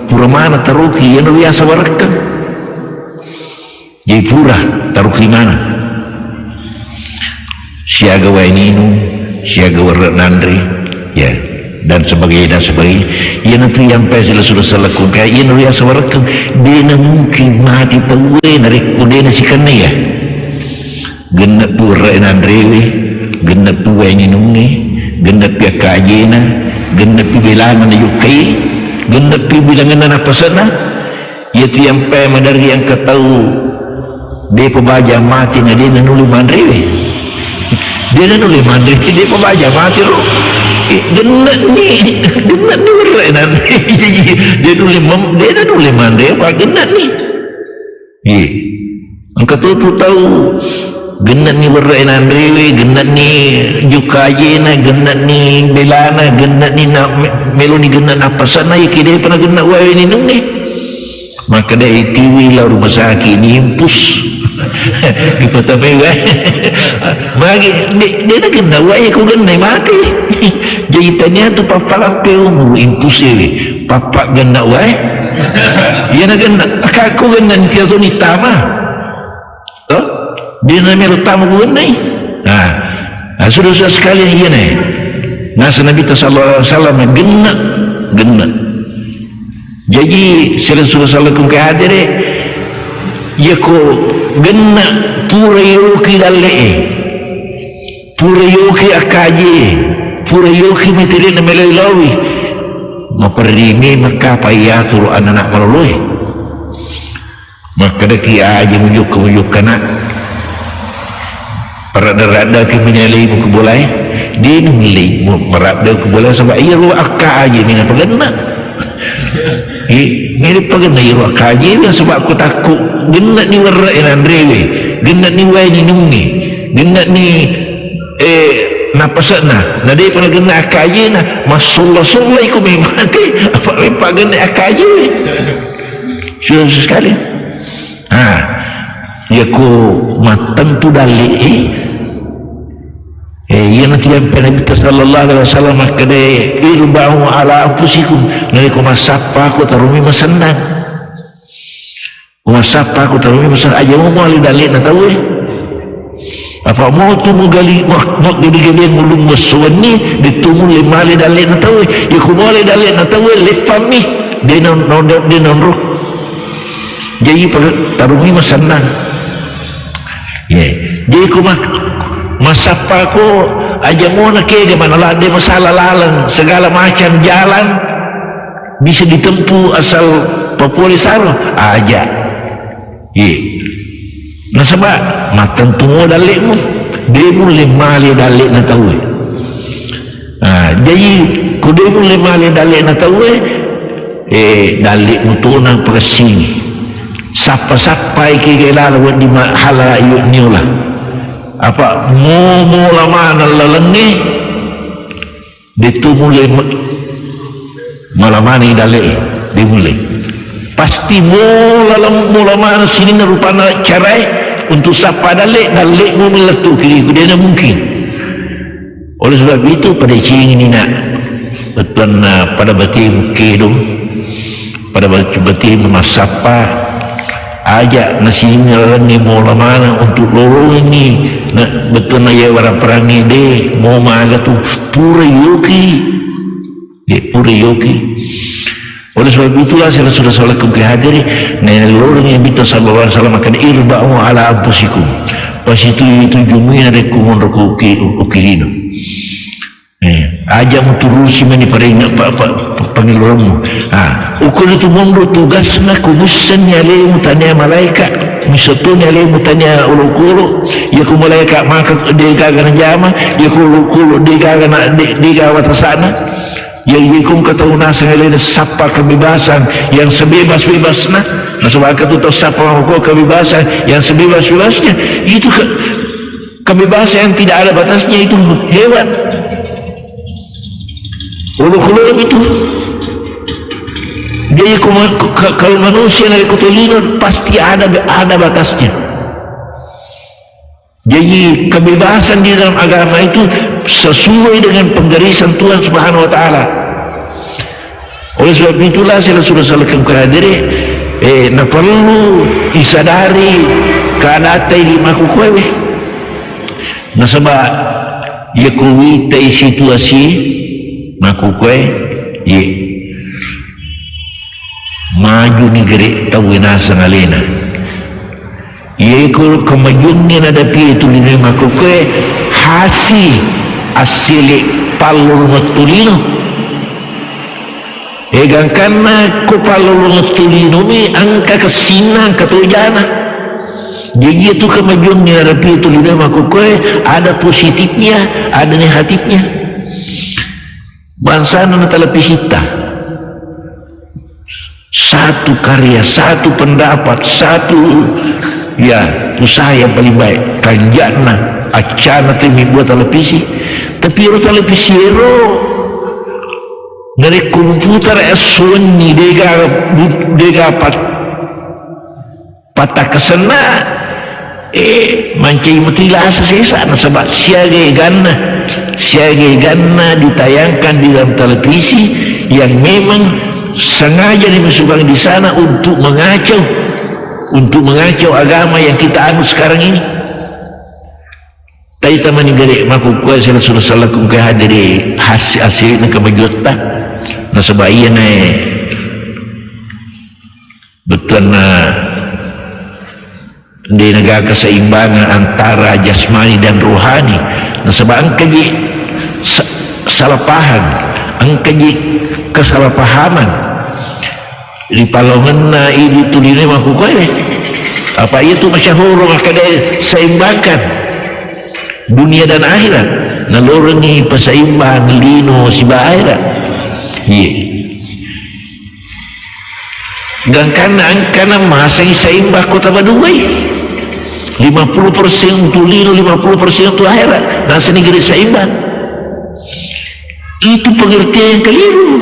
Speaker 1: pura mana taruki yan biasa warakkan jadi pura taruki mana siaga waninu siaga warra nandre ya dan sebagainya ia nanti yang pasti sudah lakukan ia nanti yang sebarkan dia mungkin mati tahu narik kuda si kena ya genap pura nandrewe genap tua ini nungi genap ya kajena genap bilangan yukai genap bilangan apa sana ia tiang pe madari yang ketahu dia pebaja mati na dia nanuli mandri dia nanuli mandri dia pebaja mati lo genat ni berai nanti dia nanuli mandri apa genat ni angkat tu tahu genat ni berai nanti genat ni jukaje na genat ni belana genat ni nak meloni genat apa sana dia pernah genat wae ni nungi maka dia tiwi lah rumah sakit ni impus kita tapi bagi dia nak kena wae aku kena mati jadi tanya tu papa lampau impus ni papa kena wae dia nak kena aku kena dia tu ni tama toh dia nak melu tamu kena sudah sekali dia ni nasa Nabi sallallahu alaihi wasallam gena jadi Rasulullah sallallahu alaihi wasallam ya ko genna purayoki dalle purayoki akaje purayoki mitire na melelawi maperimi maka payatur anak maloloy maka daki aja mujuk kana rada-rada ke menyalai mu kebolai dia nuli merada kebolai sampai iya ru akaje ni apa genna mirip pagana iro kaji dia sebab aku takut genat ni warai nandrewe genat ni wai ni nungi genat ni napasana na dia pernah genat kaji na masullah iku mati apa lempak genat kaji sudah sekali ya ku matan tu dali ia nanti yang Nabi sallallahu alaihi wasallam kedai irba'u ala anfusikum nari ku masapa aku tarumi masenang masapa aku tarumi masenang aja mau ali dalil na tahu apa mau tu gali mau gali mulung maswani ditumu lima ali dalil na tahu ya ku mau ali dalil na tahu lepami dia non roh jadi tarumi masenang jadi ku masapa ko aja mau nak ke mana lah dia masalah lalang segala macam jalan bisa ditempuh asal populisaro aja nah sebab matan tunggu dalikmu dia mulai mali dalik na tahu jadi ku dia mulai mali dalik na tahu dalikmu tunang persini sapa-sapa iki lalu di mahala niulah apa mula mana lalengi itu mulai malamani dalek dimulai pasti mula mana sini rupana carai untuk sapa dalek mu meletup kiri dia mungkin oleh sebab itu pada cing ini nak betul pada batin kedum pada batin masapa ajak nasi ni mula mana untuk lorong ini nak betul na ya orang perangi deh mau maga tu pura yoki oleh sebab itulah saya sudah salakum ke hadiri nenek lorong yang bita sallallahu alaihi wasallam akan irba'u ala anfusikum pas itu jumuin ada kumun roku ukirino aja muturusi mani paringa panggil lorongmu ukur itu mundur tugasna kumusan nyalemu tanya malaikat misatunya lemu tanya ulu-kulu ya ku malaikat maka dia gagana jama ya ku ulu-kulu dia gagana dia watasana ya yikum katahu nasa ngalena sapa kebebasan yang sebebas-bebasna nah sebab itu tahu sapa kebebasan yang sebebas-bebasnya itu kebebasan yang tidak ada batasnya itu hewan ulu-kulu itu jadi kalau manusia dari kutulino pasti ada batasnya. Jadi kebebasan di dalam agama itu sesuai dengan penggarisan Tuhan Subhanahu Wa Taala. Oleh sebab itulah saya sudah salakan kehadiri, nak perlu disadari keadaan lima kukwe. Nah sebab ia kuwi tei situasi makukwe maju negeri tawinasa ngalena yaitu kemajuannya nadapi itu lini makukwe hasi asili palur matulino egang kana ko palulung tulinomi angka kesinang katujana. Jadi itu kemajuan rapi tulina makukoy ada positifnya, ada negatifnya. Bangsa na televisita. Satu karya, satu pendapat, satu ya usaha yang paling baik. Kanjana acana temi buat televisi. Tapi televisi dari komputer sunyi dega patah kesena mancing mutilah sesesa sebab siagai ganna ditayangkan di dalam televisi yang memang sengaja dimasukkan di sana untuk mengacau agama yang kita anut sekarang ini. Tadi teman gede maku kuasa Rasulullah kum ke hadiri hasil nak kemajuan na sebaya na betul na di negara keseimbangan antara jasmani dan rohani. Na sebab angkaji salah paham, angkaji kesalahpahaman di palongan na ini tuline maku kuasa apa itu masyahur makanya seimbangkan dunia dan akhirat. Nalorengi pasaimbang lino si akhirat. Iya. Dan karena masa seimbang kota Baduy 50% untuk lino, 50% untuk akhirat. Dan senegeri seimbang. Itu pengertian yang keliru.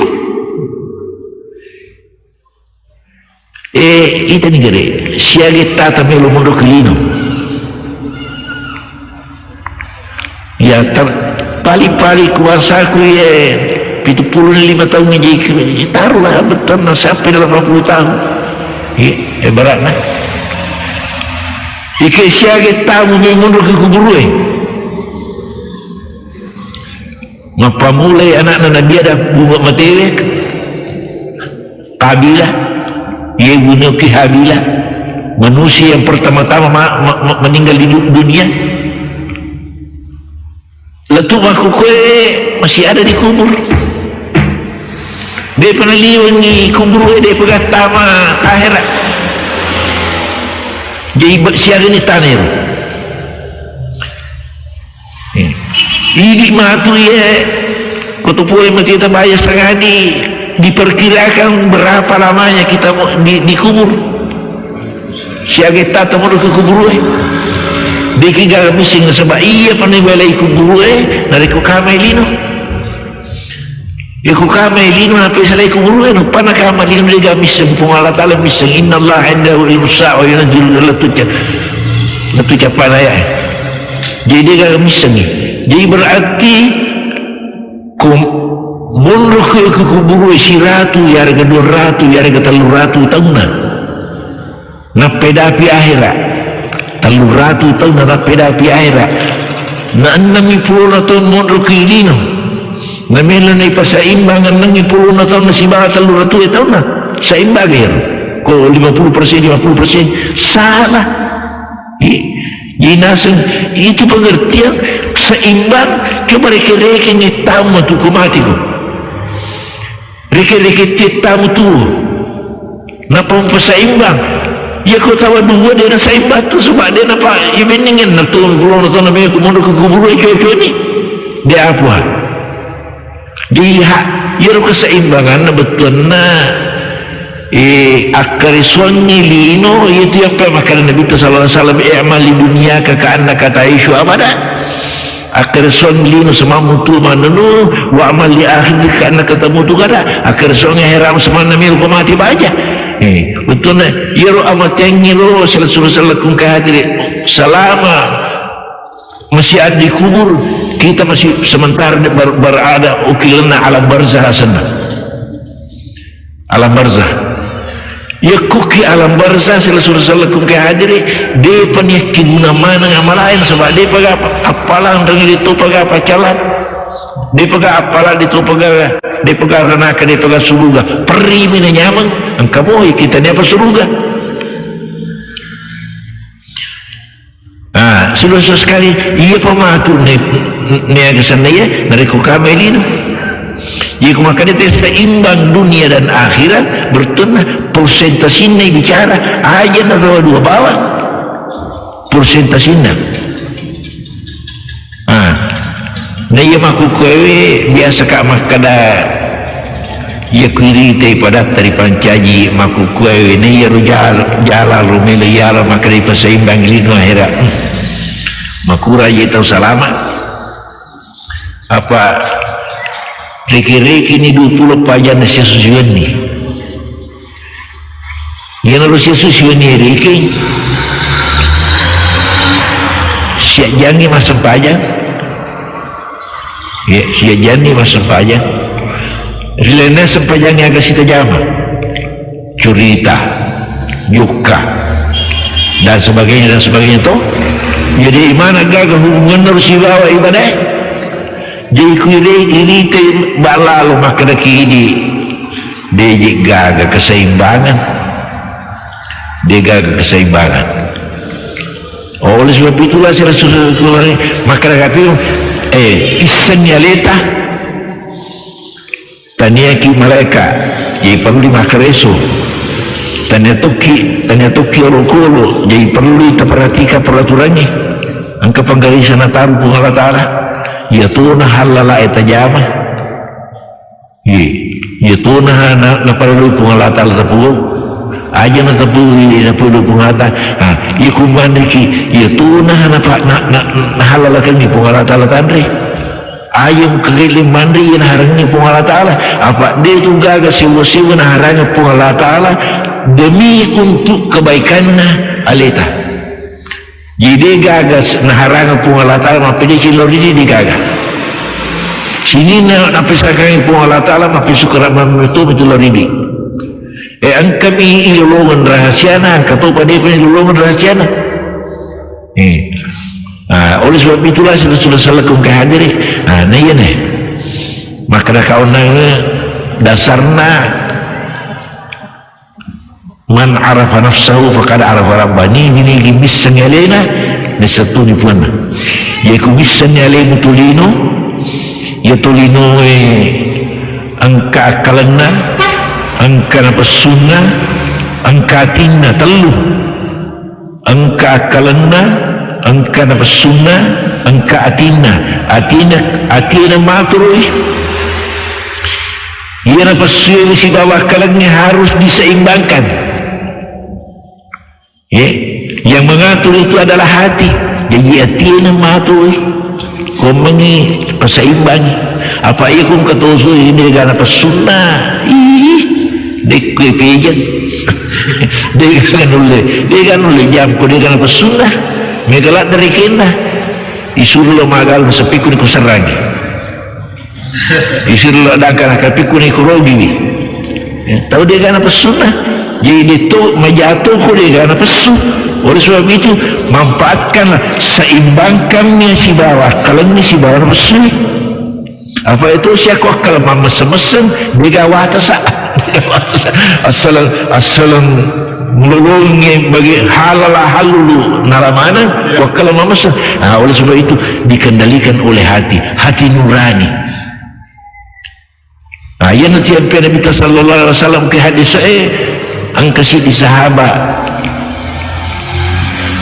Speaker 1: Itu negeri siagi tata melu mundur ke lino. Ya pali-pali kuasaku ya 75 tahun ini taruhlah betul sampai 80 tahun beratnya ike siaga tamu mundur ke kubur ngapa mulai anak-anak Nabi ada bunga materi Kabilah ia bunuh ke Habilah manusia yang pertama-tama meninggal di dunia. Letup aku kue masih ada di kubur. Dia pernah liwang ni kubur dia pegat tama akhirat. Jadi siar ini tanir. Ini matu ya. Kutupui mati kita bayar setengah diperkirakan berapa lamanya kita di kubur. Siar kita temu ke kubur. Diki gagal mising na sebab iya panay balay kubur dari ko kamay lino. Ya ko kamay lino hapi salay kubur no pana kamay lino diga mising kung Allah Ta'ala mising inna Allah indahu ilmusa o yun ang jilun latutya panaya. Jadi dia gagal mising jadi berarti kung mundur ke kubur siratu yarga 200 yarga 300 tahun na pedapi akhirat 300 tahun na pedapi akhirat na 60 tahun mundur ke ilino na meron na ipasaimbang ang 60 tahun na siba 300 tahun na saimbang ko 50% salah jinasang itu pengertian seimbang coba reke-reke ngetamu tu kumati ko reke-reke tamu tu napa pasaimbang ya kau tahu dua dia nak saimbang tu sebab dia nampak ibiningin nak turun pulau nak turun aku mundur ke kubur ikut ni dia apa dia hak ya ru keseimbangan betul na akarisonni lino itu yang pemakan Nabi sallallahu alaihi wasallam i'mal di dunia ka'anna ta'ishu abada akarison lino sama mutu manunu wa amal li akhir ka'anna tamutu kada akarisonnya heram semana mil mati baja betul na yaro amatengi lo sallallahu alaihi hadir selama masih ada di kubur kita masih sementara berada ukilna alam barzah sana alam barzah ya kuki alam barzah sallallahu alaihi hadir dia penyakin mana ngamalain sebab dia pakai apalan dengan itu pakai apa calat dia pakai apalan itu pakai dia pegang renaka, dia pegang suruga peri mina nyamang angkamu kita ni apa suruga sudah sekali ia pematur ni agak sana ya dari kami ini Jadi maka dia seimbang dunia dan akhirat bertenah persentasinya bicara aja atau dua bawah persentasinya. Nah ia maku kue biasa kak makada ia kiri teh pada dari pancaji maku kue ini ia jalan rumela ialah maka dia seimbang lino akhirat makura ia tahu selamat apa reki-reki ni 20 pajan nasi susuan ni yang harus susuan ni reki siap jangi masuk pajan ya siap jangi masuk pajan rilena sempajan yang agak sita jama curita yuka dan sebagainya tu jadi mana gagah hubungan harus dibawa ibadah jadi kiri te balalu maka dak ini dia gagal keseimbangan oleh sebab itulah saya sudah keluar maka dak isannya leta tanya ki malaikat jadi perlu dimakareso tanya toki orokolo jadi perlu kita perhatikan peraturannya angka penggarisan taruh Allah Ta'ala ya tuna halala etajama ya tuna na perlu Allah Ta'ala tepuh aja na tepuh na perlu pungata ya kumandiki ya tuna na halala kami Allah Ta'ala tandri ayam keliling mandri yang harangnya pun Allah Ta'ala apa dia juga agak siwa-siwa na harangnya pun Allah Ta'ala demi untuk kebaikannya alita jadi gagas na harangnya pun Allah Ta'ala mapi dia cilor ini digagas sini na napisakangnya pun Allah Ta'ala mapi sukarat memetu cilor ini ang kami ilulungan rahasiana ang katopa dia pun ilulungan rahasiana oleh sebab itulah sudah salakum kehadiri nah iya nih maka dah kau dasarna man arafa nafsahu faqad arafa rabbani ini gibisan yalena nesatu ni puana ya kubisan yalena tulino ya tulino angka akalana angka napasuna angka atina telu angka akalana angka napasuna angka atina maturui ia napasuna si bawah kalangnya harus diseimbangkan yang mengatur itu adalah hati jadi atina maturui komengi pasaimbangi apa ia kum katosu ini dengan napasuna dekwe pejan dia kan oleh jam ko dia kan napasuna megalat dari kena isuruh lo magal sepiku ni kuserangi isuruh lo dakan kapiku ni kurogi ni tahu dia kan apa sunnah jadi dia tu majatuh ko dia kan apa oleh sebab itu manfaatkanlah seimbangkannya si bawah kalau ni si bawah apa apa itu siapa kalau mesen dia gawat asal melulungi bagi halulu naramana wakala mamasa oleh sebab itu dikendalikan oleh hati nurani yang nanti Nabi sallallahu alaihi wasallam ke hadis angkasi di sahabat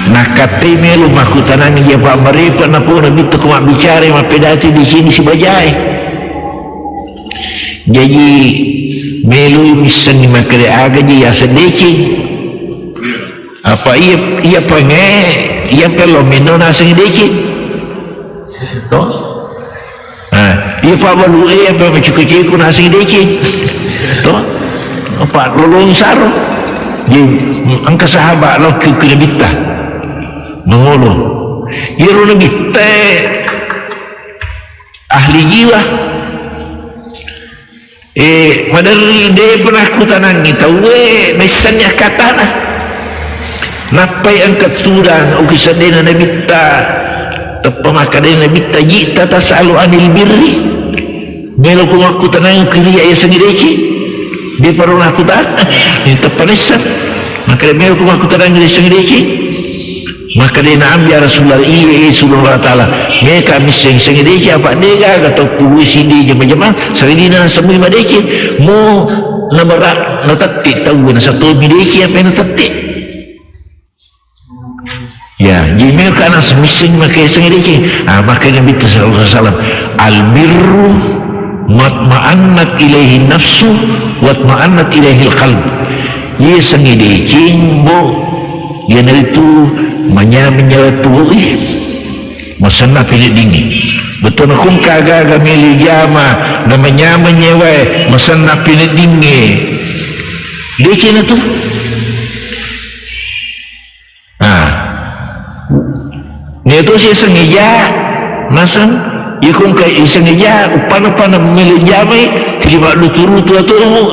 Speaker 1: nakate melu makutanani ya pak maripa na po Nabi tu kuma bicara mapedati di sini si bajai jadi melu misan ni makare aga dia sedeki apa ia pengen ia perlu minum nasi dikit toh ia perlu ia perlu cukup nasi dikit toh apa lulung saru di angka sahabat lo kena bitah mengulung ia lo bitah ahli jiwa madari dia pernah kutanangi tahu misalnya katana napai angkat turang ukisadena nabita tepamakadena nabita jita tasalu anil birri melo kung aku tanang kiriya ya sangireki di parong aku tan tepanesan maka melo kung aku tanang kiriya sangireki maka dia nak ambil Rasulullah Rasulullah Ta'ala mereka miseng-seng dia apa dia atau puisi dia macam-macam seridina semua dia mau nabarak natatik tahu na satu dia apa yang natatik ya jadi mereka nak semising maka seng dia maka Nabi sallallahu alaihi wasallam al-birru matma'annat ilaihi nafsu watma'annat ilaihi al-qalb ia sengi dia bo ia itu menyala tubuh masana pilih dingin betul kum kagak milih jama namanya menyewa masana pilih dingin dia kena tu ni tu saya sengaja nasan ikum kai sengaja upan milih jama terima lu turu tu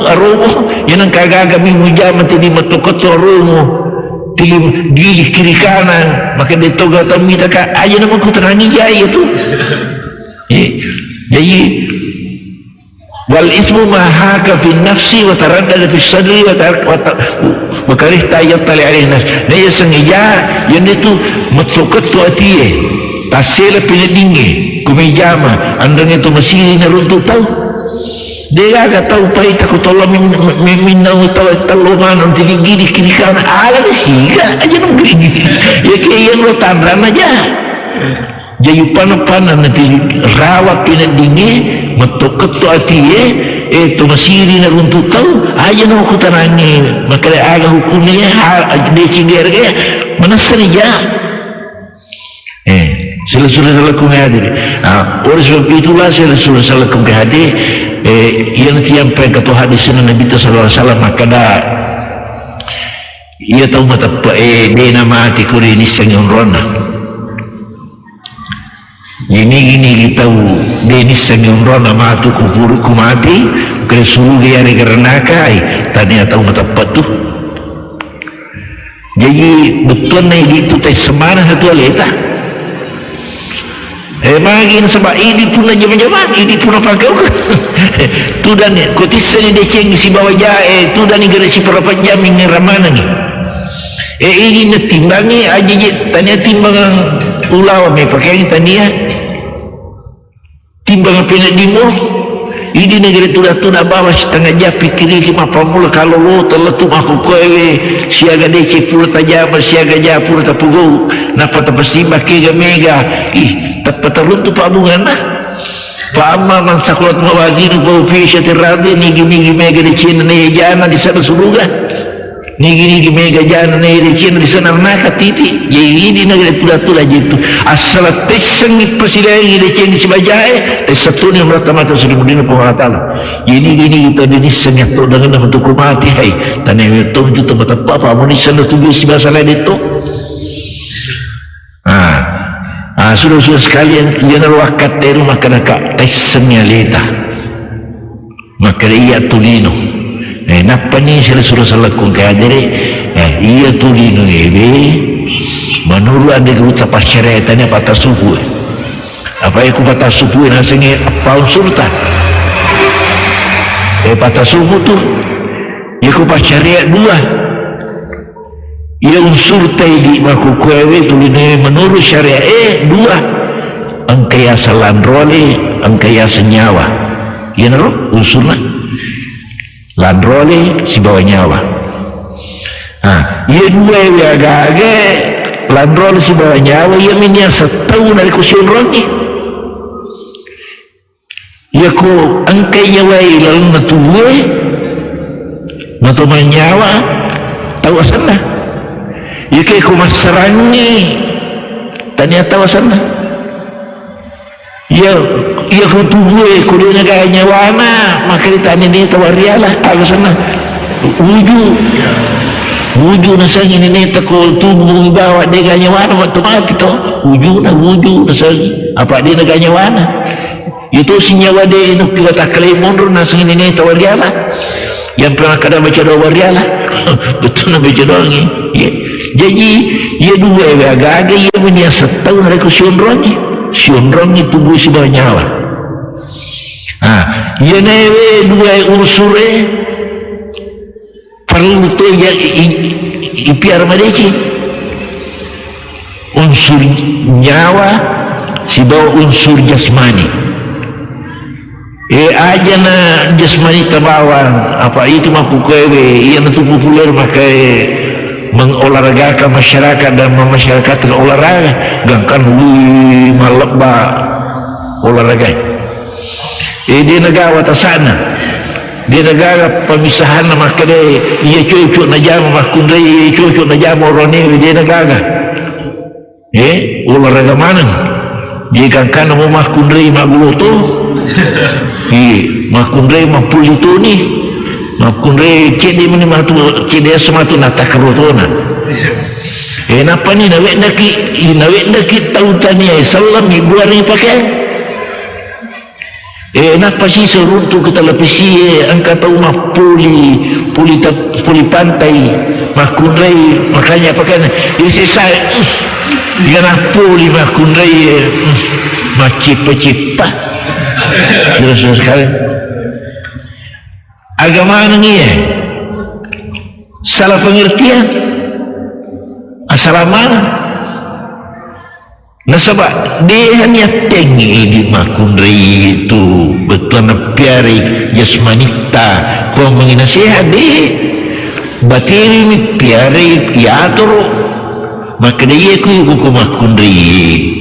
Speaker 1: aromo yang kagak milih jama tadi metukot aromo tilim gilih kiri kanan maka dia toga tami tak aja nama ku terangi jaya tu jadi wal ismu ma haka fi nafsi wa taraddada fi sadri wa karihta yattali alaihi nas dia sengaja yang itu matsukat tu atie tasela pinadinge kumijama andang itu masih naruntu tahu dia agak tahu pahit aku tolong minau tahu tolongan untuk gini kiri kanan ala sih aja nang gini ya kayak lo tandran aja jadi panas nanti rawat pinat dingin metuket tu hati tu masih ni untuk tahu aja nang aku terangi maka dia agak hukumnya dia cinggar ke mana saja Rasulullah sallallahu alaihi wasallam oleh sebab itulah Rasulullah sallallahu alaihi wasallam yang tiampai kata hadis Nabi sallallahu alaihi wasallam maka dah ia tahu mata dia nama hati kuri ni sengon rona ini kita tahu dia ni sengon rona matu kubur kumati kesuruh dia karena kai tadi tahu mata patu jadi betul ni gitu teh semana satu aleta magin sebab ini pun aja menjawab ini pun apa kau tu dan kotisnya dia ceng si bawa jae tu dan negara si berapa jam ini ramana ni ini natimbangi aja tanya timbangan ulau me pakai tania timbangan pena dimo ini negara tu dah bawa setengah jam pikir lima pamula kalau lo telah tu aku kowe siaga dece pura tajam siaga japur tapugo napa tapasimbah kega mega tepat teruntuk pak bungan lah pak amma man sakulat mawazinu pa ufiisyatir radhi nigi mega di Cina ni jana di sana suruga nigi mega jana di Cina di sana naka titi jadi ini negara tulah jitu asal tesengi presidengi di Cina si bajae satu ni merata mata sudah berdina Allah Ta'ala ini kita ini senyat tu dengan bentuk kumati hai dan yang itu tempat apa amunisi sana tujuh si bahasa lain itu sudah sekalian dia naruakat teru maka nak tesennya leta maka dia tulino napa ni sudah salakun kadere iya tulino ebe menurut anda ucap syariatnya patah subuh apa yang ku patah subuh nasanya apa unsurtan patah subuh tu ya ku pas syariat dua ia unsur taidi maku kuewe tuline menurut syariat dua angkaya landrole angkaya senyawa ia naro unsurna landrole si bawa nyawa ia dua ya gage landrole si bawa nyawa ia minya setahun dari kusion rongi ia ku angkaya wai lalu natuwe natu menyawa tahu asana ya kayak kumas serangi ternyata wasana ya kutubuh kudunya gaya wana maka ditanya ni tawarialah alasana wujud nasang ini takul tubuh bawa dia gaya wana waktu mati toh wujud nasang apa dia gaya wana itu senyawa dia itu kita tak kelemun nasang ini tawarialah yang pernah kadang baca tawarialah betul nak baca doang ni jadi ia dua agak-agak ia punya setahun dari ku sionrongi tubuh si bawa nyawa ia newe dua unsur perlu tu ya ipiar mereka unsur nyawa, si bawa unsur jasmani. Aja na jasmani tabawang apa itu mampu kewe yang itu populer makai mengolahragakan masyarakat dan memasyarakatkan olahraga gangkan maleba olahraga. Di negara sana, di negara pemisahan maka dia cucuk na jam makundai ia cucuk na jam orone di negara. Olahraga mana? Dia gangkan mau makundai maguloto. Makundai mapulito ni. Makundai cedi mani matu cedi sematu natakarotona. Napa ni nawek naki tautan ni salam ibu hari pakai. Napa sih seruntuk kita lepisi angkat tahu mah puli pantai makundai makanya pakai isi saya yana puli makundai macip-cipah terus sekali agama ni salah pengertian asal mana nasabak dia hanya tinggi di makundai itu betul piari jasmanita kau menginasihat dia batiri ni piari piatoro maka dia ku makundai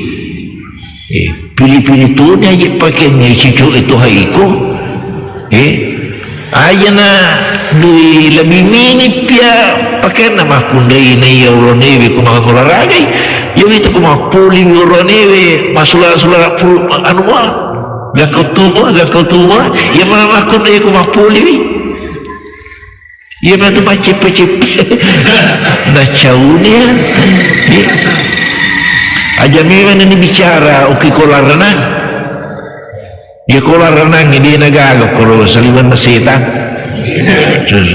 Speaker 1: pilih-pilih tu ni aja pakai ni cucuk itu haiku aja na dui lebih mini pia pakai nama kundai ni ya Allah ni ku makan olahraga ya itu ku makan puli Allah ni masulah anu mah gak kau tua ya mana kundai ku makan puli ya mana tu macip-macip dah jauh ni aja memang ini bicara kolam renang dia kolam renang di negara kalau saliban setan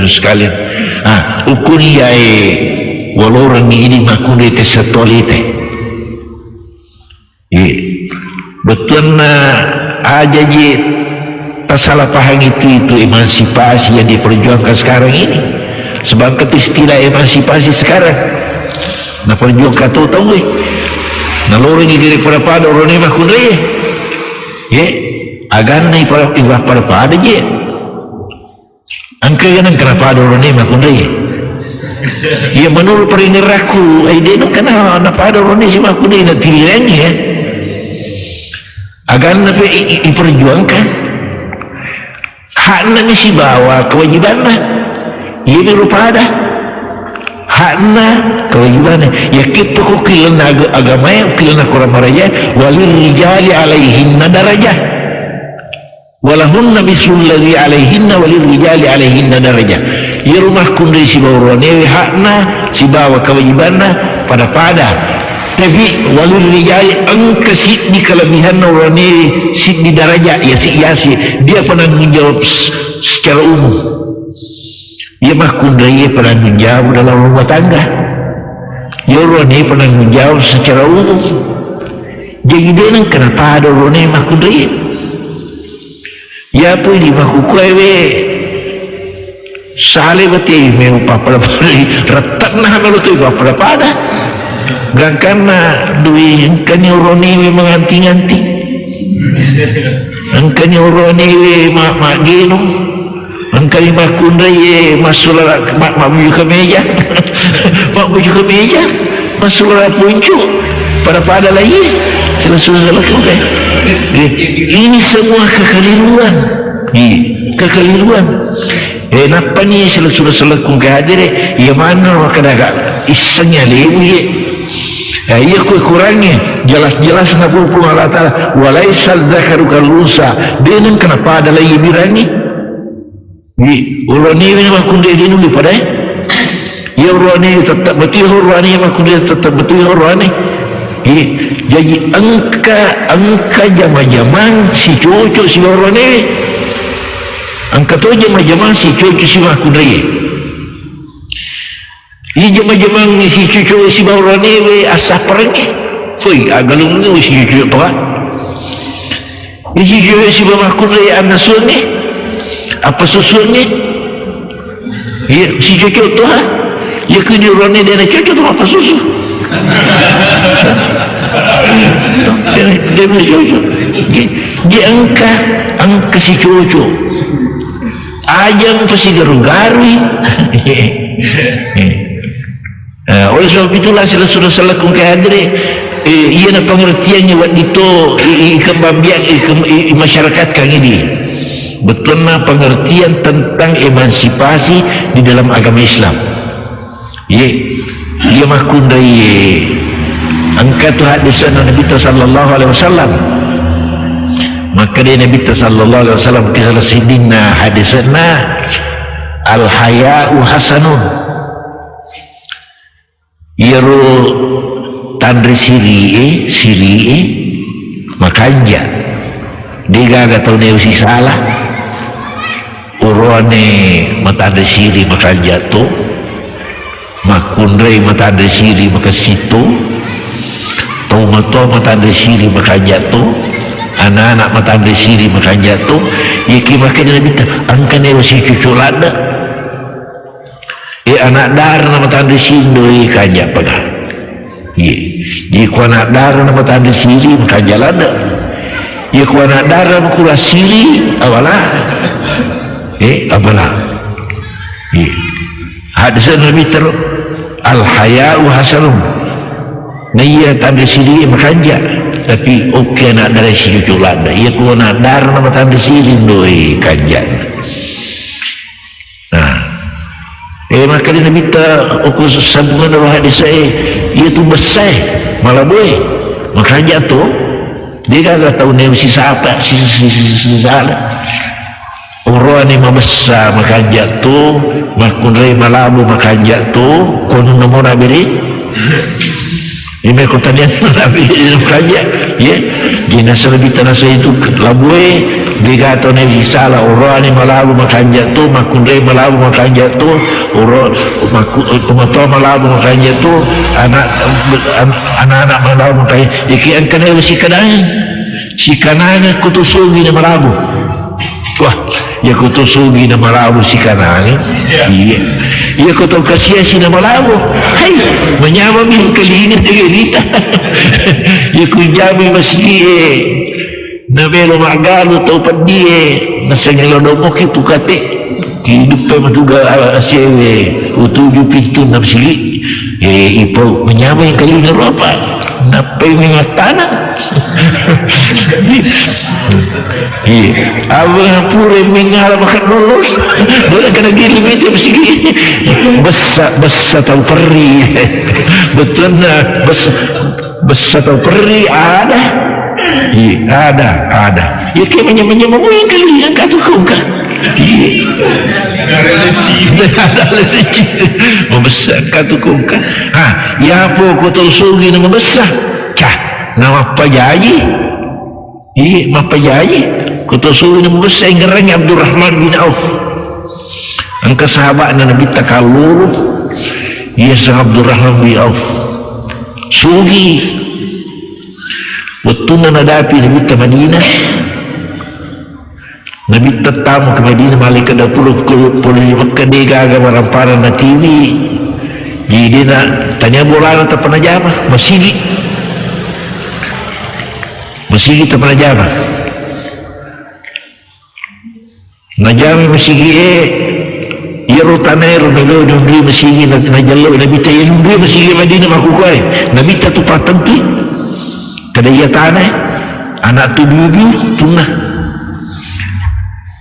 Speaker 1: sekalian ukur ya walau orang ini makundai tesetolite betul na aja je tak salah paham itu emansipasi yang diperjuangkan sekarang ini sebab istilah emansipasi sekarang nah perjuangkan tahu nalorong ini daripada orang ni makundai agan ni pada pada je angka kan kenapa ada orang ni makundai menurut peringat aku dia nak kenapa ada orang ni si makundai nak tilangnya agan nak diperjuangkan hak ni si bawa kewajiban lah ia berupada hakna kewajiban ya kita kok kilana agama ya kilana Quran maraja walil rijali alaihinna darajah walahunna bisulladhi alaihinna walil rijali alaihinna darajah ya rumah kundai si bawa newe hakna si bawa kewajibanna pada tapi walil rijali angka si di kelebihan orane si di darajah ya si dia pernah menjawab secara umum ia makundai pernah menjawab dalam rumah tangga ya orang ni pernah menjawab secara umum jadi dia nak kenapa ada orang ni makundai ya apa ini makukuewe salih betul merupa pada retak nah kalau tu pada pada gangkan duit kan orang ni menganti-anti kan orang ni mak gino angkali makundai masulah mak baju kemeja mak baju kemeja masulah puncuk pada lagi selesai ini semua kekeliruan napa ni selesai kehadir ya mana akan agak isengnya lewu ya kurangnya jelas-jelas nak pun Allah Ta'ala walaisal dzakaru kalunsa dia nan kenapa ada lagi birani orang ni memang kundai dia nulis pada ya orang ni tetap betul orang ni memang kundai tetap betul orang ni jadi angka jama-jaman si cucuk si orang ni angka tu jama-jaman si cucuk si kundai ini jama-jaman ni si cucuk si orang ni asap perangnya agalung ni si cucuk tu ini si cucuk si kundai anasun ni apa susunnya si cucuk tu ya kini orang ni dia nak cucuk tu apa susu dia punya cucu dia angka si cucu ajang pasti garu-garu. Oleh sebab itulah Rasulullah sallallahu alaihi ia na pengertiannya waktu itu kembambiak masyarakat kang ini betul na pengertian tentang emansipasi di dalam agama Islam. Ia makundai angkat hadisan Nabi sallallahu alaihi wasallam. Maka dia Nabi sallallahu alaihi wasallam kisah sidina hadisana al haya'u hasanun. Iru tandri siri makanja dia gak tahu dia usi salah urone matandri siri makanja tu makundre matandri siri makasitu tau matandri siri makanja tu anak-anak matandri siri makanja tu yaki makin Nabi angkan dia usi cucu lada anak dar nama tanda siri kanja pada jadi ku anak dar nama tanda siri kanja lada ya ku anak dar nama kura siri apalah apalah hadisan Nabi al haya'u hasanun nah iya tanda siri makanja tapi oke anak dar siri cucu lada ya ku anak dar nama tanda siri doi kanja. Maka dia Nabi ukur sambungan dalam hadis saya ia tu besar malah boleh maka jatuh dia kagak tahu ni si siapa si salah orang ni membesar maka jatuh makunrai malabu maka jatuh konon nomor Nabi ini kota dia Nabi kerja ya jenazah lebih tanah saya itu labue dia kata ni salah orang ni malabu maka jatuh makunrai malabu maka jatuh orang pemotong malabu maka jatuh anak-anak malabu maka ikian kena si kanan kutusugi na malabu wah ya kutusugi na malabu si kanan iya kutu kasih si na malabu hai menyama min kalingin tegerita ya kujami masih nabelo magalo tau padie nasangelo domo kitu kate hidup matuga asewe utuju pintu napsili ipo menyama yang kali ngeropa napai mengatana abang pure mengal makan lulus boleh kena gili itu bersigi besar tahu peri betul na besar tahu peri ada ya kayak menyemang yang kali yang katu kau kan ada rezeki membesar katu kau kan ya apa kau tahu sugi nama besar kah nama pajaji apa pajaji kau tahu sugi nama besar yang gerangnya Abdurrahman bin Auf angka sahabat Nabi takalur ia sah Abdurrahman bin Auf sugi waktu nadapi Nabi ke Madinah Nabi tetamu ke Madinah malaikat dah puluh Mekah dia agama ramparan na TV jadi dia nak tanya bola tak pernah jawab masih tak pernah jawab najami masih ia rotanero melo nyumbri masih nak jalur Nabi tak nyumbri masih Madinah makukai Nabi tak tu patanti kada ia tanah anak tu bibi tunah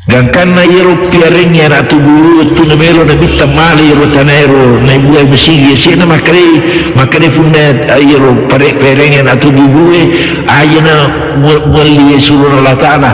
Speaker 1: gangkan na iro piaring ya anak tu bibi tu namero Nabi tamali iro tanero na ibuai masigi siya na makare punat iro piaring ya anak tu bibi ayana muli suruh Allah Ta'ala